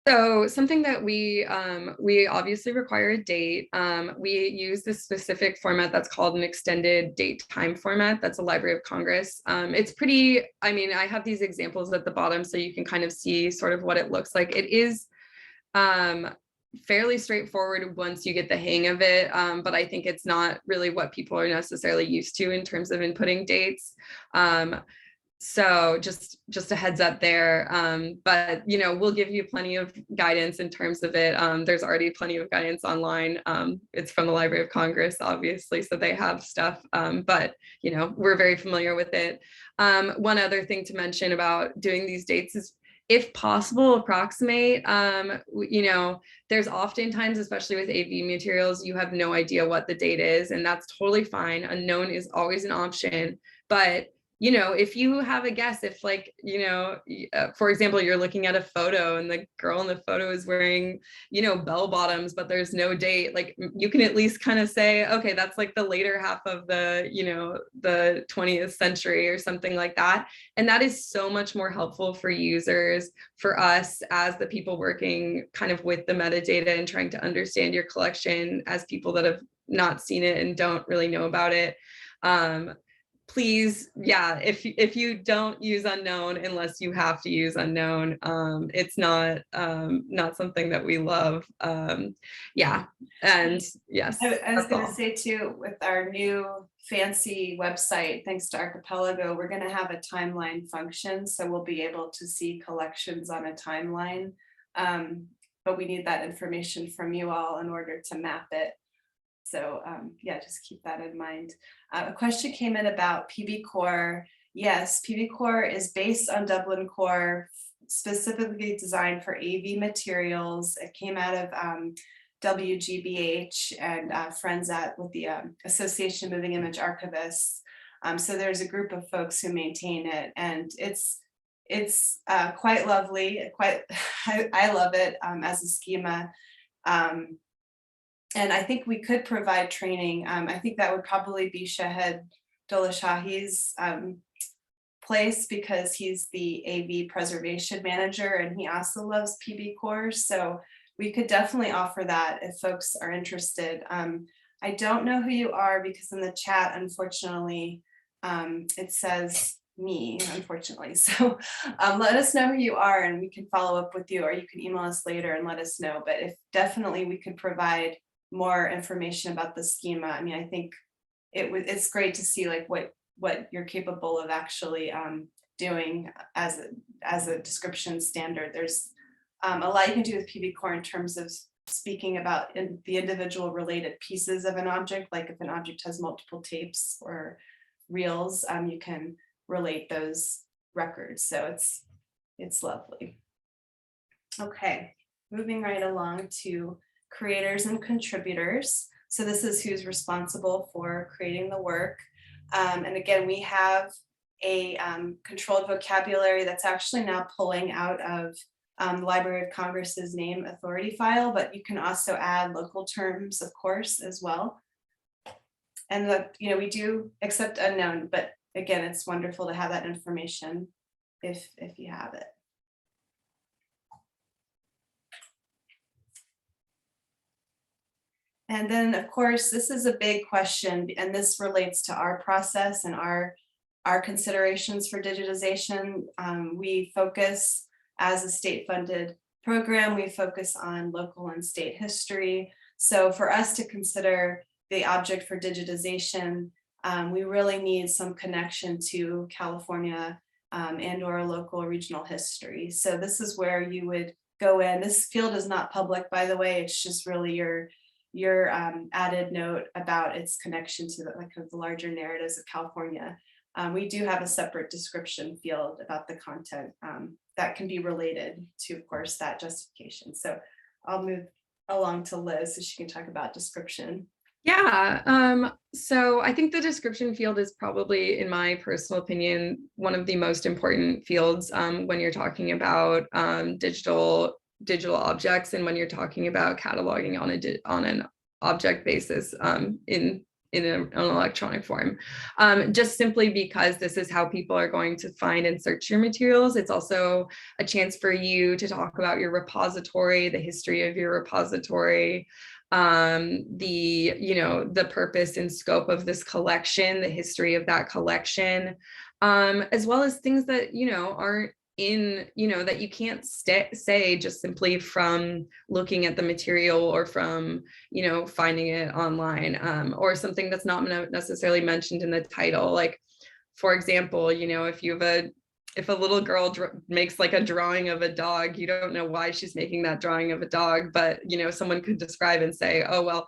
Speaker 1: So something that we obviously require a date. We use this specific format that's called an extended date time format. That's a Library of Congress. It's pretty, I have these examples at the bottom so you can kind of see sort of what it looks like. It is
Speaker 2: fairly straightforward once you get the hang of it, but I think it's not really what people are necessarily used to in terms of inputting dates. So just a heads up there. But we'll give you plenty of guidance in terms of it. There's already plenty of guidance online. It's from the Library of Congress, obviously, so they have stuff. But we're very familiar with it. One other thing to mention about doing these dates is, if possible, approximate. There's oftentimes, especially with AV materials, you have no idea what the date is, and that's totally fine. Unknown is always an option. But if you have a guess, if for example, you're looking at a photo and the girl in the photo is wearing, bell bottoms, but there's no date, like you can at least kind of say, okay, that's like the later half of the, the 20th century or something like that. And that is so much more helpful for users, for us as the people working kind of with the metadata and trying to understand your collection as people that have not seen it and don't really know about it. Please, if you don't use unknown unless you have to use unknown, it's not something that we love. And yes.
Speaker 1: I was going to say too, with our new fancy website, thanks to Archipelago, we're going to have a timeline function, so we'll be able to see collections on a timeline. But we need that information from you all in order to map it. So just keep that in mind. A question came in about PB Core. Yes, PB Core is based on Dublin Core, specifically designed for AV materials. It came out of WGBH and friends with the Association of Moving Image Archivists. So there's a group of folks who maintain it, and it's quite lovely. I love it as a schema. And I think we could provide training. I think that would probably be Shahed Dolashahi's place, because he's the AV preservation manager and he also loves PB Core. So we could definitely offer that if folks are interested. I don't know who you are, because in the chat, unfortunately, it says me, unfortunately. So let us know who you are and we can follow up with you, or you can email us later and let us know. But if definitely we could provide more information about the schema. I mean, I think it's great to see like what you're capable of actually doing as a description standard. There's a lot you can do with PB Core in terms of speaking about the individual related pieces of an object. Like if an object has multiple tapes or reels, you can relate those records. So it's lovely. Okay, moving right along to creators and contributors. So this is who's responsible for creating the work. And again, we have a controlled vocabulary that's actually now pulling out of the Library of Congress's name authority file, but you can also add local terms, of course, as well. And we do accept unknown, but again, it's wonderful to have that information if you have it. And then, of course, this is a big question, and this relates to our process and our considerations for digitization. We focus, as a state-funded program, we focus on local and state history. So for us to consider the object for digitization, we really need some connection to California and or local regional history. So this is where you would go in. This field is not public, by the way. It's just really your added note about its connection to the larger narratives of California. We do have a separate description field about the content that can be related to, of course, that justification. So I'll move along to Liz so she can talk about description.
Speaker 2: Yeah, so I think the description field is probably, in my personal opinion, one of the most important fields when you're talking about digital objects, and when you're talking about cataloging on an object basis in an electronic form, just simply because this is how people are going to find and search your materials. It's also a chance for you to talk about your repository, the history of your repository, the purpose and scope of this collection, the history of that collection, as well as things that aren't in, that you can't say just simply from looking at the material or from, finding it online, or something that's not necessarily mentioned in the title. Like, for example, if a little girl makes like a drawing of a dog, you don't know why she's making that drawing of a dog, but someone could describe and say, oh, well,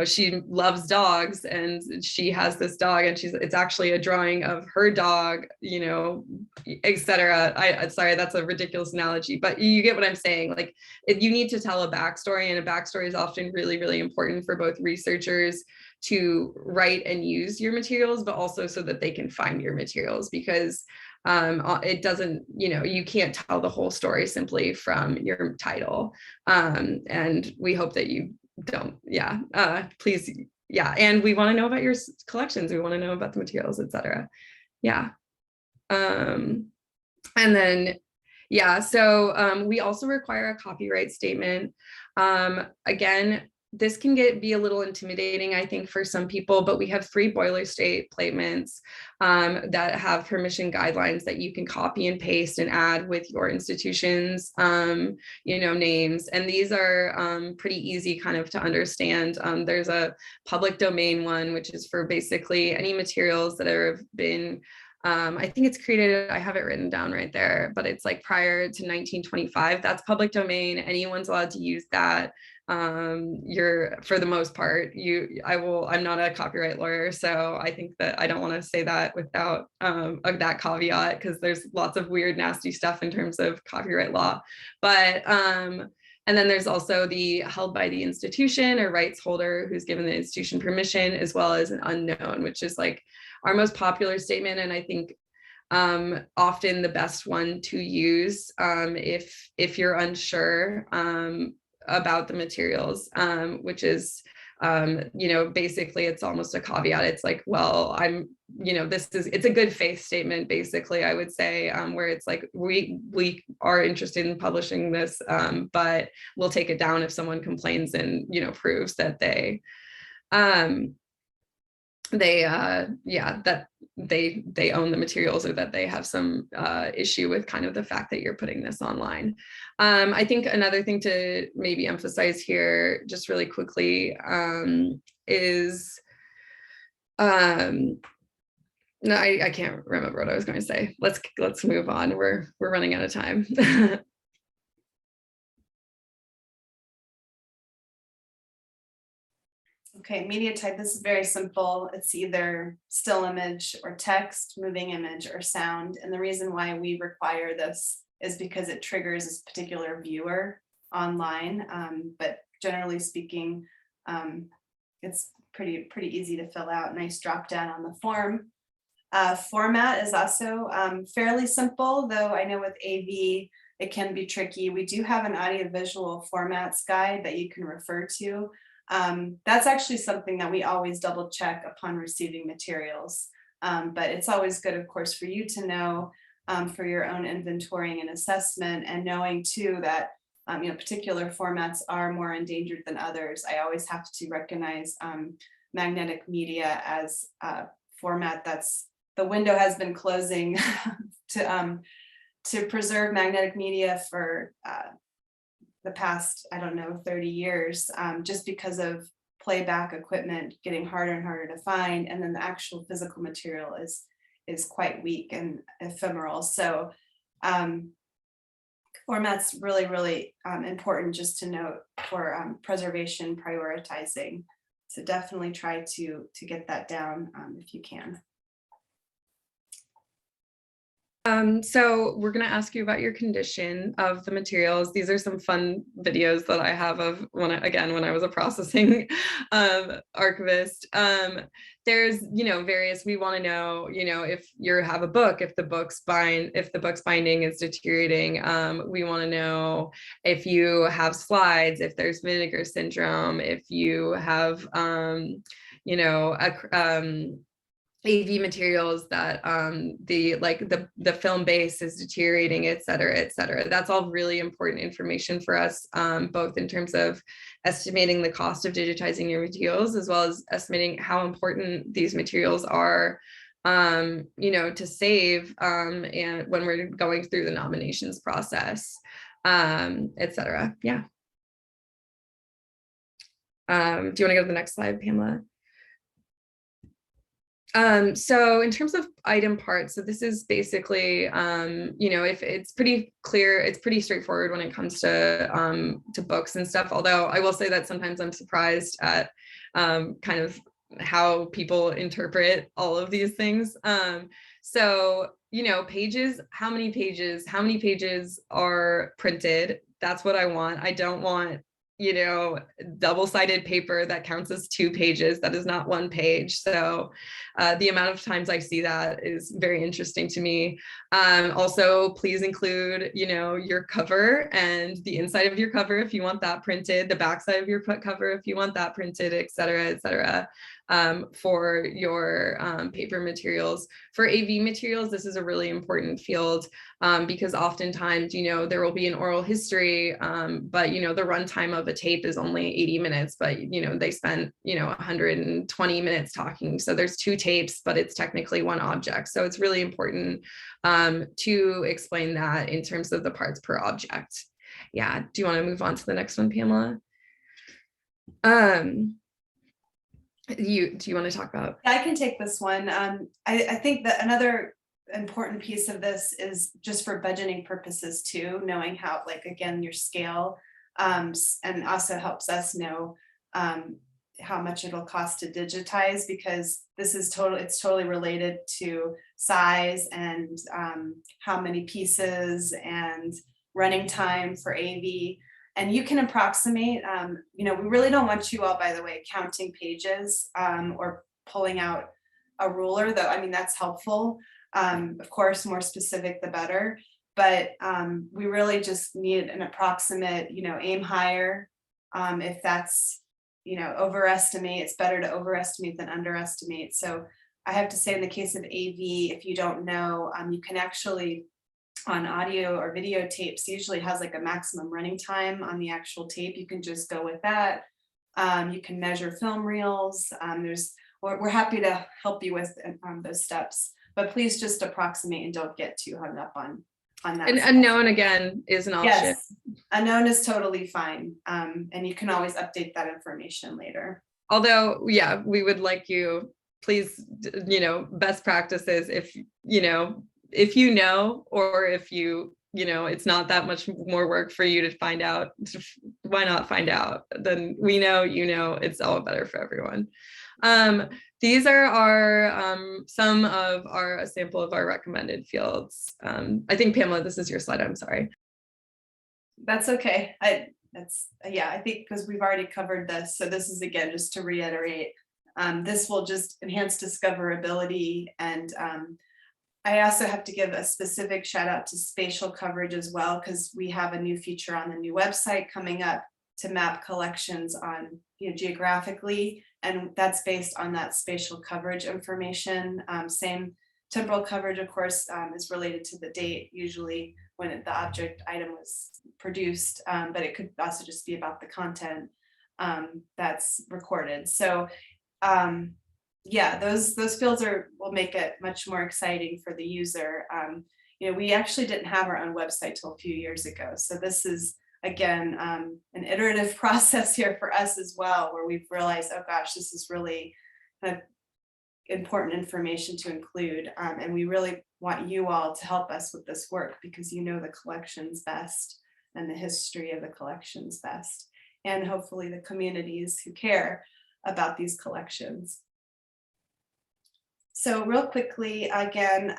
Speaker 2: she loves dogs and she has this dog and it's actually a drawing of her dog, etc. Sorry, that's a ridiculous analogy, but you get what I'm saying. Like, you need to tell a backstory, and a backstory is often really, really important for both researchers to write and use your materials, but also so that they can find your materials, because it doesn't, you can't tell the whole story simply from your title. And we hope that you don't, please. Yeah. And we want to know about your collections. We want to know about the materials, etc. Yeah. And then, so we also require a copyright statement. Again, this can be a little intimidating, I think, for some people, but we have 3 boilerplate statements that have permission guidelines that you can copy and paste and add with your institution's, names. And these are pretty easy kind of to understand. There's a public domain one, which is for basically any materials that have been I think it's created, I have it written down right there, but it's like prior to 1925, that's public domain. Anyone's allowed to use that. For the most part, I'm not a copyright lawyer, so I think that I don't want to say that without that caveat, because there's lots of weird, nasty stuff in terms of copyright law. But and then there's also the held by the institution or rights holder who's given the institution permission, as well as an unknown, which is like our most popular statement, and I think often the best one to use if you're unsure about the materials, which is basically it's almost a caveat. It's like, well, it's a good faith statement, basically, I would say, where it's like we are interested in publishing this, but we'll take it down if someone complains and proves that they own the materials, or that they have some issue with kind of the fact that you're putting this online. I think another thing to maybe emphasize here just really quickly is no, I can't remember what I was going to say. Let's move on. We're running out of time.
Speaker 1: Okay, media type, this is very simple. It's either still image or text, moving image or sound. And the reason why we require this is because it triggers this particular viewer online. But generally speaking, it's pretty easy to fill out. Nice drop down on the form. Format is also fairly simple, though I know with AV, it can be tricky. We do have an audiovisual formats guide that you can refer to. That's actually something that we always double check upon receiving materials. But it's always good, of course, for you to know for your own inventorying and assessment, and knowing too that particular formats are more endangered than others. I always have to recognize magnetic media as a format that's the window has been closing to preserve magnetic media for the past, 30 years, just because of playback equipment getting harder and harder to find, and then the actual physical material is quite weak and ephemeral. So format's really important just to note for preservation prioritizing. So definitely try to get that down if you can.
Speaker 2: So we're going to ask you about your condition of the materials. These are some fun videos that I have of when I was a processing archivist. There's, various, we want to know, if you have a book, if the book's binding is deteriorating. We want to know if you have slides, if there's vinegar syndrome, if you have, AV materials that the film base is deteriorating, et cetera. That's all really important information for us, both in terms of estimating the cost of digitizing your materials, as well as estimating how important these materials are you know, to save and when we're going through the nominations process, et cetera. Yeah. Do you want to go to the next slide, Pamela? So in terms of item parts, so this is basically, you know, if it's pretty clear, it's pretty straightforward when it comes to books and stuff. Although I will say that sometimes I'm surprised at kind of how people interpret all of these things. So, you know, pages, how many pages are printed? That's what I want. I don't want, you know, double-sided paper that counts as 2 pages. That is not 1 page. So the amount of times I see that is very interesting to me. Also, please include, you know, your cover and the inside of your cover if you want that printed, the backside of your cover if you want that printed, et cetera, for your paper materials. For AV materials, this is a really important field because oftentimes, you know, there will be an oral history, but, you know, the runtime of a tape is only 80 minutes, but, you know, they spent, you know, 120 minutes talking. So there's 2 tapes, but it's technically 1 object. So it's really important to explain that in terms of the parts per object. Yeah. Do you want to move on to the next one, Pamela? Do you want to talk about?
Speaker 1: I can take this one. I think that another important piece of this is just for budgeting purposes too, knowing how, like, again, your scale, and also helps us know how much it'll cost to digitize, because this is it's totally related to size and how many pieces and running time for AV. And you can approximate, you know, we really don't want you all, by the way, counting pages or pulling out a ruler, though. I mean, that's helpful. Of course, more specific, the better. But we really just need an approximate, you know, aim higher. If that's, you know, overestimate, it's better to overestimate than underestimate. So I have to say, in the case of AV, if you don't know, you can actually, on audio or videotapes, usually has like a maximum running time on the actual tape. You can just go with that. You can measure film reels. We're happy to help you with those steps, but please just approximate and don't get too hung up on that.
Speaker 2: And unknown, again, is an option.
Speaker 1: Yes, unknown is totally fine. And you can always update that information later.
Speaker 2: Although, yeah, we would like you, please, you know, best practices, if you know, or if you know, it's not that much more work for you to find out, why not find out? Then we know, you know, it's all better for everyone. These are our some of a sample of our recommended fields. I think, Pamela, this is your slide. I'm sorry.
Speaker 1: That's okay. I think because we've already covered this. So this is, again, just to reiterate, this will just enhance discoverability. And I also have to give a specific shout out to spatial coverage as well, because we have a new feature on the new website coming up to map collections on, you know, geographically, and that's based on that spatial coverage information. Same temporal coverage, of course, is related to the date, usually when the object item was produced, but it could also just be about the content that's recorded. So yeah, those fields will make it much more exciting for the user. You know, we actually didn't have our own website till a few years ago, so this is, again, an iterative process here for us as well, where we've realized, oh gosh, this is really kind of important information to include, and we really want you all to help us with this work, because you know the collections best and the history of the collections best, and hopefully the communities who care about these collections. So real quickly, again,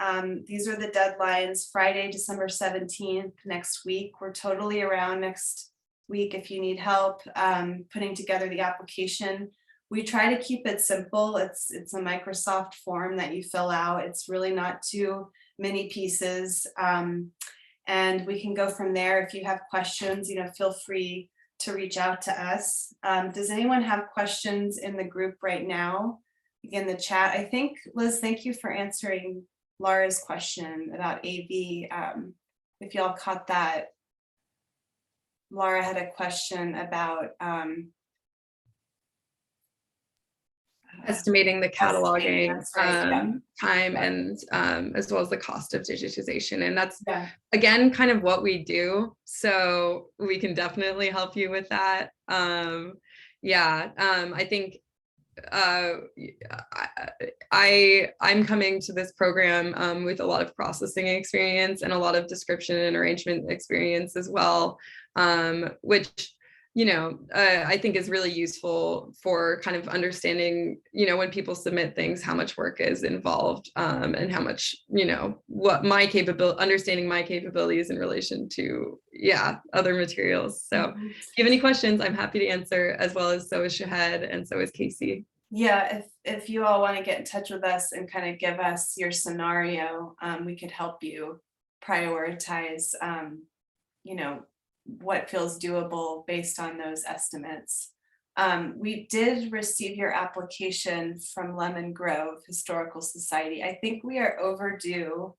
Speaker 1: these are the deadlines. Friday, December 17th, next week. We're totally around next week if you need help putting together the application. We try to keep it simple. It's a Microsoft form that you fill out. It's really not too many pieces. And we can go from there. If you have questions, you know, feel free to reach out to us. Does anyone have questions in the group right now? Again, the chat, I think, Liz, thank you for answering Laura's question about AV. If y'all caught that, Laura had a question about,
Speaker 2: estimating the
Speaker 1: Estimating,
Speaker 2: cataloging
Speaker 1: that's right, yeah.
Speaker 2: time
Speaker 1: Yeah.
Speaker 2: and as well as the cost of digitization. And that's,
Speaker 1: Yeah.
Speaker 2: again, kind of what we do. So we can definitely help you with that. I think I'm coming to this program with a lot of processing experience and a lot of description and arrangement experience as well, which I think is really useful for kind of understanding, when people submit things, how much work is involved, and how much, what understanding my capabilities in relation to, other materials. So if you have any questions, I'm happy to answer, as well as so is Shahed and so is Casey.
Speaker 1: Yeah, if you all want to get in touch with us and kind of give us your scenario, we could help you prioritize, what feels doable based on those estimates. We did receive your application from Lemon Grove Historical Society. I think we are overdue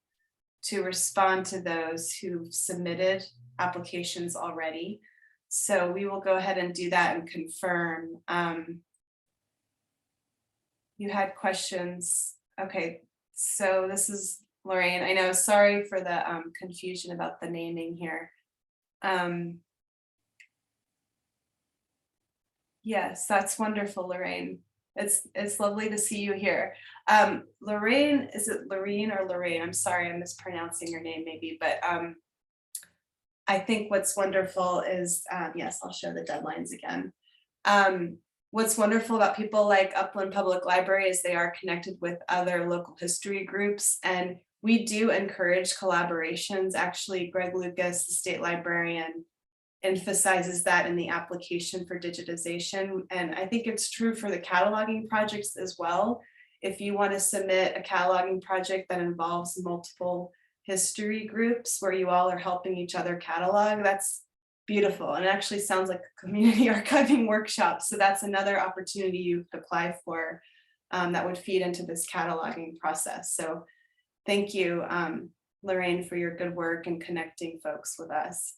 Speaker 1: to respond to those who've submitted applications already. So we will go ahead and do that and confirm. You had questions. Okay, so this is Lorraine. I know, sorry for the confusion about the naming here. Yes, that's wonderful, Lorraine. It's lovely to see you here. Lorraine, is it Lorraine or Lorraine? I'm sorry, I'm mispronouncing your name maybe, but I think what's wonderful is, yes, I'll show the deadlines again. What's wonderful about people like Upland Public Library is they are connected with other local history groups, and we do encourage collaborations. Actually, Greg Lucas, the state librarian, emphasizes that in the application for digitization. And I think it's true for the cataloging projects as well. If you want to submit a cataloging project that involves multiple history groups where you all are helping each other catalog, that's beautiful. And it actually sounds like a community archiving workshop. So that's another opportunity you could apply for that would feed into this cataloging process. So thank you, Lorraine, for your good work and connecting folks with us.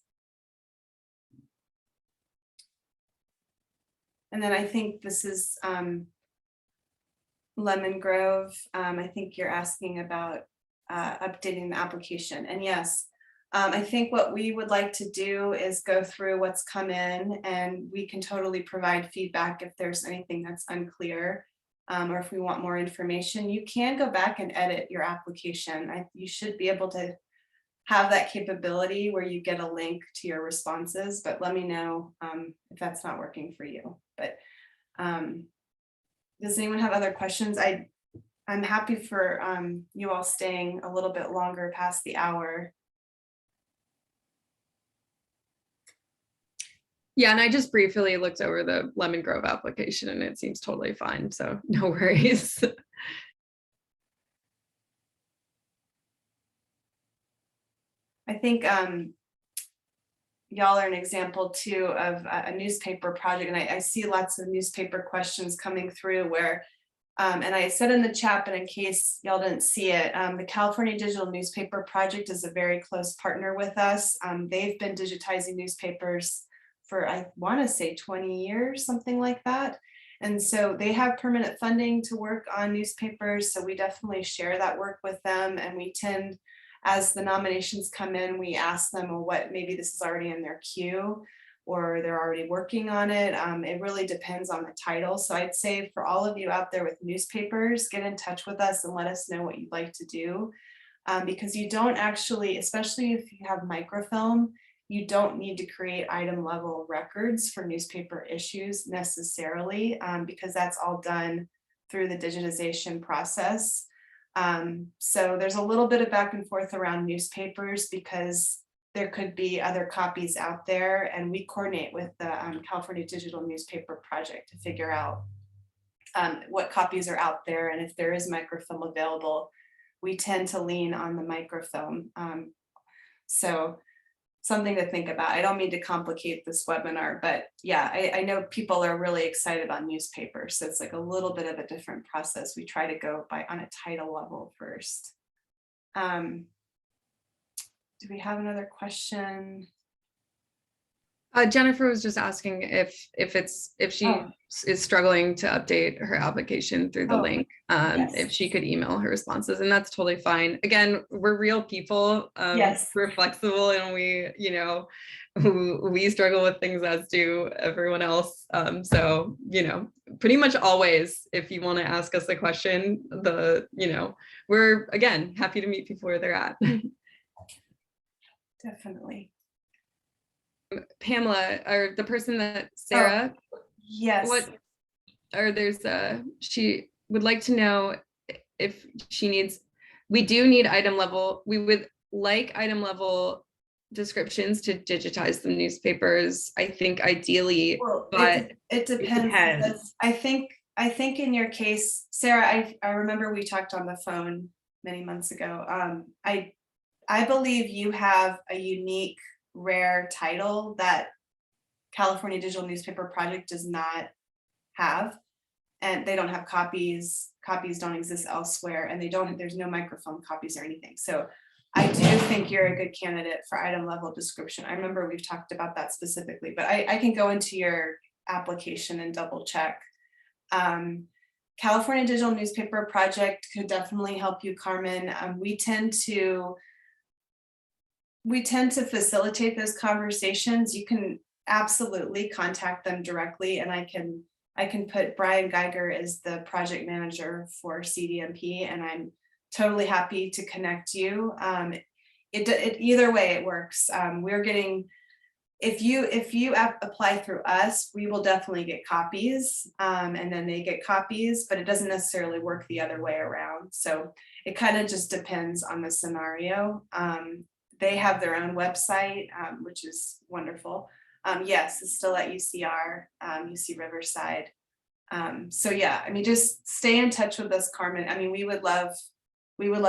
Speaker 1: And then I think this is Lemon Grove. I think you're asking about updating the application. And yes, I think what we would like to do is go through what's come in, and we can totally provide feedback if there's anything that's unclear, or if we want more information. You can go back and edit your application. You should be able to have that capability where you get a link to your responses, but let me know if that's not working for you. But does anyone have other questions? I'm happy for you all staying a little bit longer past the hour.
Speaker 2: Yeah, and I just briefly looked over the Lemon Grove application and it seems totally fine, so no worries.
Speaker 1: I think y'all are an example too of a newspaper project, and I see lots of newspaper questions coming through where, and I said in the chat, but in case y'all didn't see it, the California Digital Newspaper Project is a very close partner with us. They've been digitizing newspapers for, I want to say 20 years, something like that. And so they have permanent funding to work on newspapers. So we definitely share that work with them, and we tend, as the nominations come in, we ask them, well, what, maybe this is already in their queue or they're already working on it. It really depends on the title. So I'd say for all of you out there with newspapers, get in touch with us and let us know what you'd like to do. Because you don't actually, especially if you have microfilm, you don't need to create item level records for newspaper issues necessarily, because that's all done through the digitization process. So there's a little bit of back and forth around newspapers because there could be other copies out there, and we coordinate with the California Digital Newspaper Project to figure out what copies are out there, and if there is microfilm available, we tend to lean on the microfilm. So something to think about. I don't mean to complicate this webinar, but yeah, I know people are really excited on newspapers. So it's like a little bit of a different process. We try to go on a title level first. Do we have another question?
Speaker 2: Jennifer was just asking if she
Speaker 1: Oh,
Speaker 2: is struggling to update her application through the
Speaker 1: oh,
Speaker 2: link,
Speaker 1: yes,
Speaker 2: if she could email her responses, and that's totally fine. Again, we're real people.
Speaker 1: yes.
Speaker 2: We're flexible, and we struggle with things as do everyone else. So, pretty much always, if you want to ask us a question, we're again happy to meet people where they're at.
Speaker 1: Definitely.
Speaker 2: Pamela, or the person that Sarah,
Speaker 1: Yes.
Speaker 2: what, or she would like to know if she needs, we do need item level, we would like item level descriptions to digitize the newspapers, I think ideally,
Speaker 1: Well,
Speaker 2: but
Speaker 1: it depends.
Speaker 2: depends.
Speaker 1: Because I think in your case, Sarah, I remember we talked on the phone many months ago. I believe you have a unique, rare title that California Digital Newspaper Project does not have. And they don't have copies. Copies don't exist elsewhere, and there's no microfilm copies or anything. So I do think you're a good candidate for item level description. I remember we've talked about that specifically, but I can go into your application and double check. California Digital Newspaper Project could definitely help you, Carmen. We tend to facilitate those conversations. You can absolutely contact them directly, and I can put Brian Geiger as the project manager for CDMP, and I'm totally happy to connect you. Either way it works. We're getting, if you apply through us, we will definitely get copies, and then they get copies, but it doesn't necessarily work the other way around. So it kind of just depends on the scenario. They have their own website, which is wonderful. Yes, it's still at UCR, UC Riverside. So yeah, I mean, just stay in touch with us, Carmen. I mean, we would love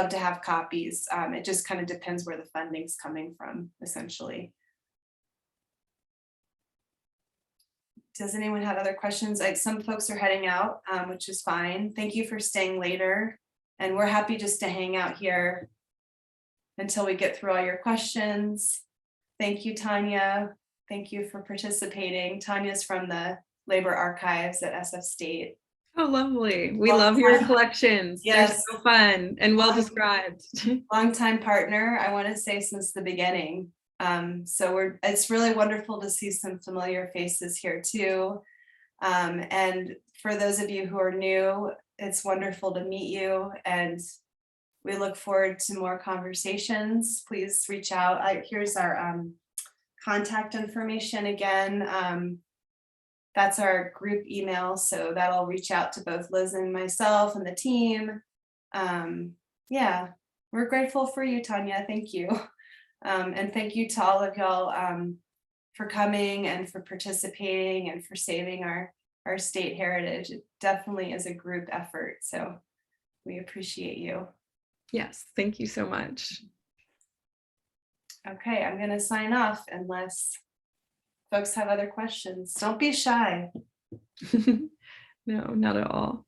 Speaker 1: to have copies. It just kind of depends where the funding's coming from, essentially. Does anyone have other questions? Like, some folks are heading out, which is fine. Thank you for staying later. And we're happy just to hang out here until we get through all your questions. Thank you, Tanya. Thank you for participating. Tanya's from the Labor Archives at SF State.
Speaker 2: Oh, lovely. We love your collections.
Speaker 1: Yes.
Speaker 2: They're so fun and well described.
Speaker 1: Longtime partner, I want to say, since the beginning. So it's really wonderful to see some familiar faces here too. And for those of you who are new, it's wonderful to meet you, and we look forward to more conversations. Please reach out. Here's our contact information again. That's our group email, so that'll reach out to both Liz and myself and the team. Yeah, we're grateful for you, Tanya. Thank you. And thank you to all of y'all for coming and for participating and for saving our state heritage. It definitely is a group effort, so we appreciate you.
Speaker 2: Yes, thank you so much.
Speaker 1: Okay, I'm gonna sign off unless folks have other questions. Don't be shy.
Speaker 2: No, not at all.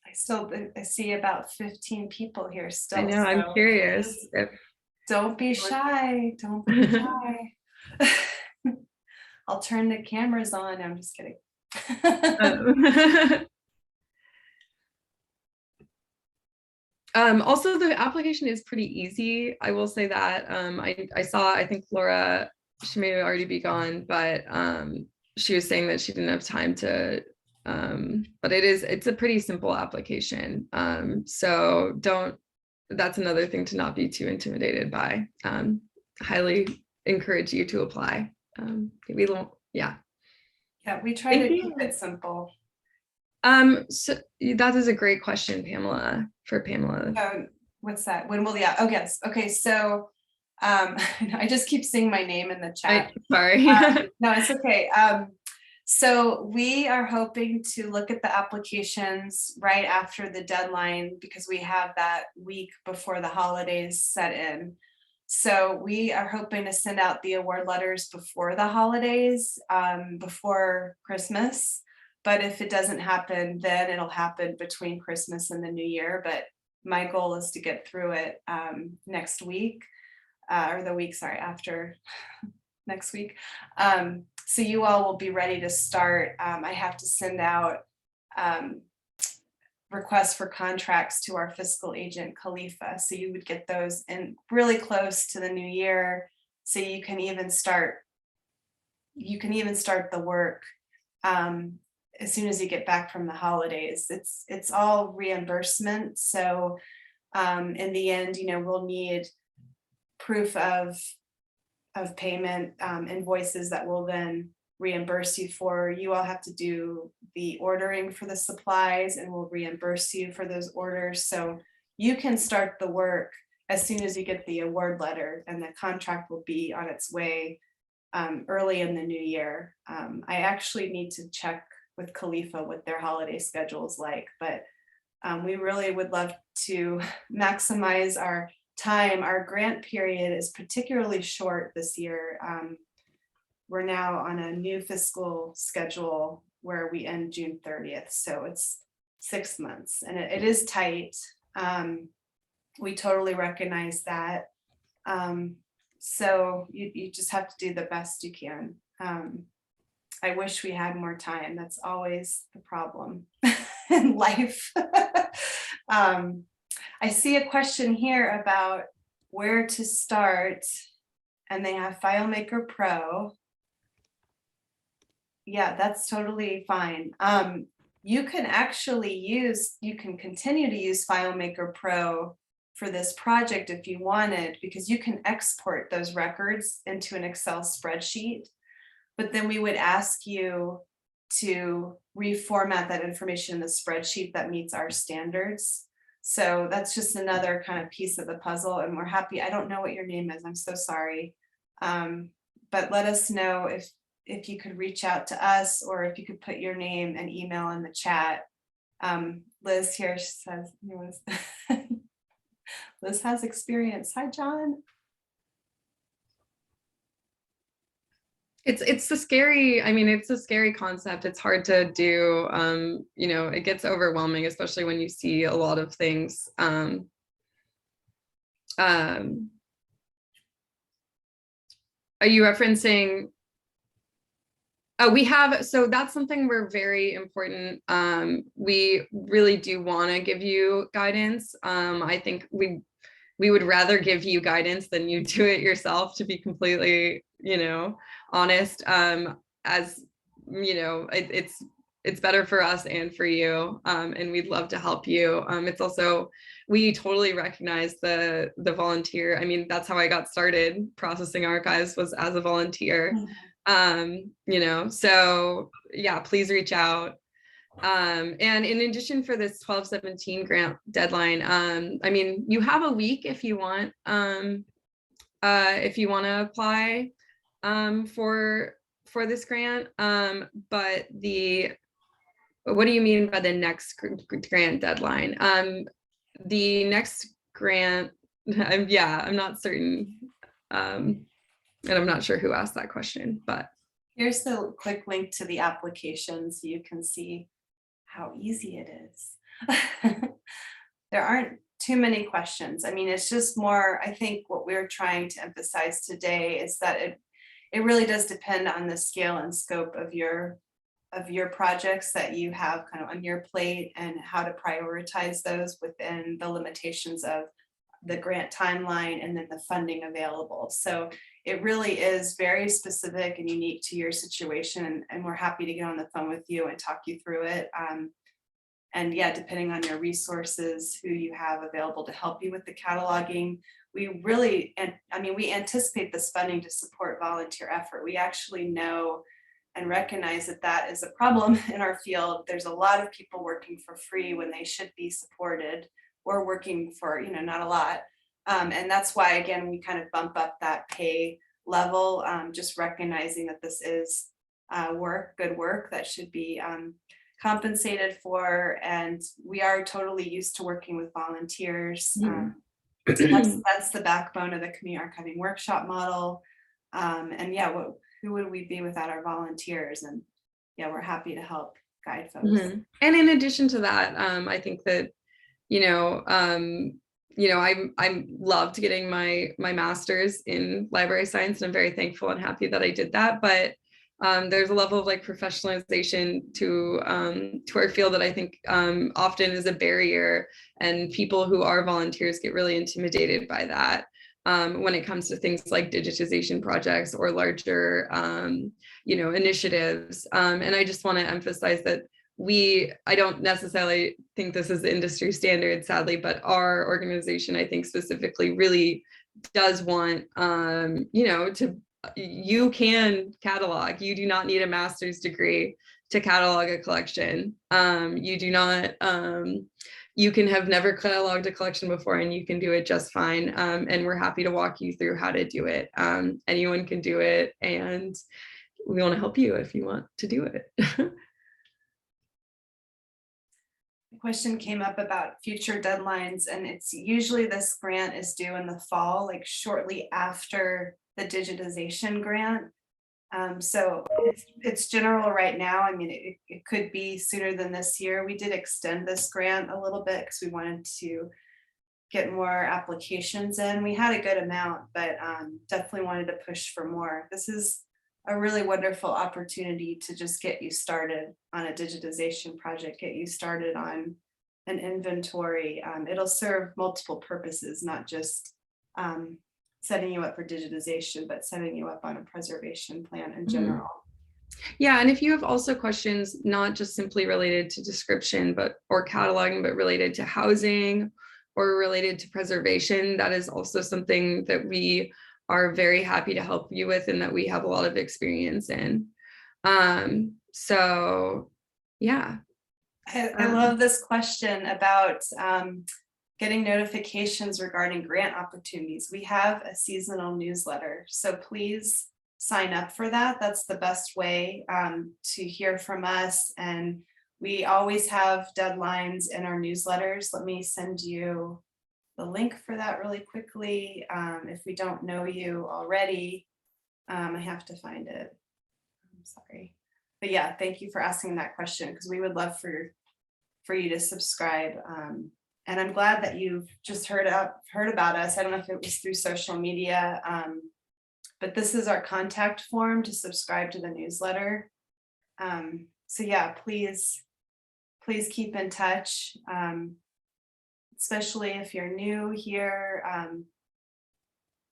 Speaker 1: I see about 15 people here still.
Speaker 2: I know, I'm curious.
Speaker 1: Don't be shy. Don't be shy. I'll turn the cameras on. I'm just kidding.
Speaker 2: Also, the application is pretty easy. I will say that. I think Laura, she may already be gone, but she was saying that she didn't have time to, but it's a pretty simple application. So that's another thing to not be too intimidated by. Highly encourage you to apply. Yeah,
Speaker 1: we try to keep it simple.
Speaker 2: So that is a great question, Pamela, for Pamela.
Speaker 1: What's that? When will the, oh yes, okay, so I just keep seeing my name in the chat.
Speaker 2: Sorry.
Speaker 1: No, it's okay. So we are hoping to look at the applications right after the deadline, because we have that week before the holidays set in. So we are hoping to send out the award letters before the holidays, before Christmas. But if it doesn't happen, then it'll happen between Christmas and the new year. But my goal is to get through it next week, or the week, sorry, after next week. So you all will be ready to start. I have to send out requests for contracts to our fiscal agent, Khalifa. So you would get those in really close to the new year. So you can even start the work as soon as you get back from the holidays. It's all reimbursement. So in the end, we'll need proof of payment, invoices that will then reimburse you for. You all have to do the ordering for the supplies, and we'll reimburse you for those orders. So you can start the work as soon as you get the award letter, and the contract will be on its way early in the new year. I actually need to check with Khalifa what their holiday schedule is like, but we really would love to maximize our time. Our grant period is particularly short this year. We're now on a new fiscal schedule where we end June 30th. So it's 6 months, and it is tight. We totally recognize that. So you just have to do the best you can. I wish we had more time. That's always the problem in life. I see a question here about where to start, and they have FileMaker Pro. Yeah, that's totally fine. You can continue to use FileMaker Pro for this project if you wanted, because you can export those records into an Excel spreadsheet, but then we would ask you to reformat that information in the spreadsheet that meets our standards. So that's just another kind of piece of the puzzle, and we're happy. I don't know what your name is, I'm so sorry. But let us know if you could reach out to us, or if you could put your name and email in the chat. Liz here, she says, Liz has experience. Hi, John.
Speaker 2: It's a scary concept. It's hard to do. It gets overwhelming, especially when you see a lot of things. Are you referencing? Oh, so that's something we're very important. We really do want to give you guidance. I think we would rather give you guidance than you do it yourself, to be completely, honest. As it's better for us and for you, and we'd love to help you. It's also, we totally recognize the volunteer. That's how I got started processing archives, was as a volunteer. So yeah, please reach out. And in addition, for this 12/17 grant deadline, you have a week if you want to apply for this grant. But what do you mean by the next grant deadline? The next grant, I'm not certain. And I'm not sure who asked that question, but
Speaker 1: here's the quick link to the application so you can see how easy it is. There aren't too many questions. It's just more, I think what we're trying to emphasize today is that it really does depend on the scale and scope of your projects that you have kind of on your plate, and how to prioritize those within the limitations of the grant timeline and then the funding available. So it really is very specific and unique to your situation, and we're happy to get on the phone with you and talk you through it. And yeah, depending on your resources, who you have available to help you with the cataloging, we anticipate this funding to support volunteer effort. We actually know and recognize that that is a problem in our field. There's a lot of people working for free when they should be supported, or working for, not a lot. And that's why, again, we kind of bump up that pay level, just recognizing that this is good work that should be compensated for. And we are totally used to working with volunteers. That's the backbone of the community archiving workshop model. And yeah, who would we be without our volunteers? And yeah, we're happy to help guide folks.
Speaker 2: And in addition to that, I think that I loved getting my master's in library science, and I'm very thankful and happy that I did that. But there's a level of like professionalization to our field that I think often is a barrier, and people who are volunteers get really intimidated by that when it comes to things like digitization projects or larger initiatives. And I just want to emphasize that I don't necessarily think this is the industry standard, sadly, but our organization, I think specifically, really does want, you can catalog. You do not need a master's degree to catalog a collection. You do not, you can have never cataloged a collection before and you can do it just fine. And we're happy to walk you through how to do it. Anyone can do it, and we want to help you if you want to do it.
Speaker 1: Question came up about future deadlines, and it's usually this grant is due in the fall, like shortly after the digitization grant. So it's general right now. I mean, it could be sooner than this year. We did extend this grant a little bit because we wanted to get more applications in. We had a good amount, but definitely wanted to push for more. This is a really wonderful opportunity to just get you started on a digitization project, get you started on an inventory. It'll serve multiple purposes, not just setting you up for digitization, but setting you up on a preservation plan in general.
Speaker 2: Yeah, and if you have also questions, not just simply related to description, or cataloging, but related to housing or related to preservation, that is also something that we are very happy to help you with, and that we have a lot of experience in. So yeah.
Speaker 1: I love this question about getting notifications regarding grant opportunities. We have a seasonal newsletter, so please sign up for that. That's the best way to hear from us. And we always have deadlines in our newsletters. Let me send you the link for that really quickly. If we don't know you already, I have to find it. I'm sorry. But yeah, thank you for asking that question, because we would love for you to subscribe. And I'm glad that you've just heard about us. I don't know if it was through social media, but this is our contact form to subscribe to the newsletter. So yeah, please keep in touch, especially if you're new here.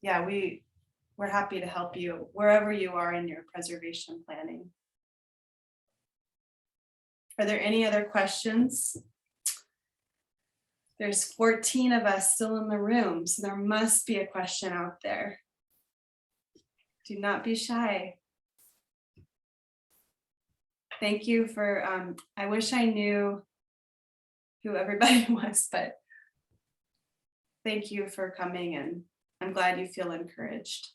Speaker 1: Yeah, we're happy to help you wherever you are in your preservation planning. Are there any other questions? There's 14 of us still in the room, so there must be a question out there. Do not be shy. Thank you for, I wish I knew who everybody was, but thank you for coming, and I'm glad you feel encouraged.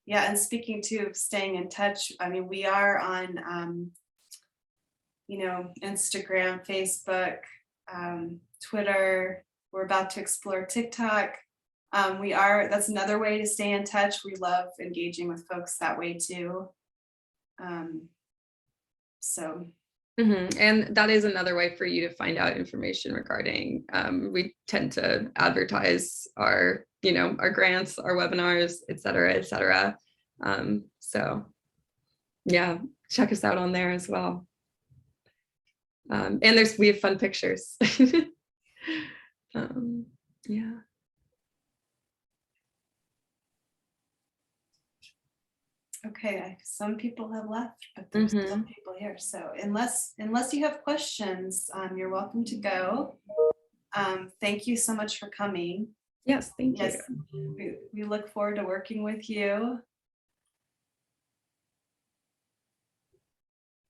Speaker 1: Yeah, and speaking to staying in touch, I mean, we are on, Instagram, Facebook, Twitter. We're about to explore TikTok. That's another way to stay in touch. We love engaging with folks that way too.
Speaker 2: And that is another way for you to find out information regarding, we tend to advertise our grants, our webinars, et cetera. So yeah, check us out on there as well. And we have fun pictures. Yeah.
Speaker 1: Okay, some people have left, but there's still people here. So unless you have questions, you're welcome to go. Thank you so much for coming.
Speaker 2: Yes, thank you.
Speaker 1: We look forward to working with you.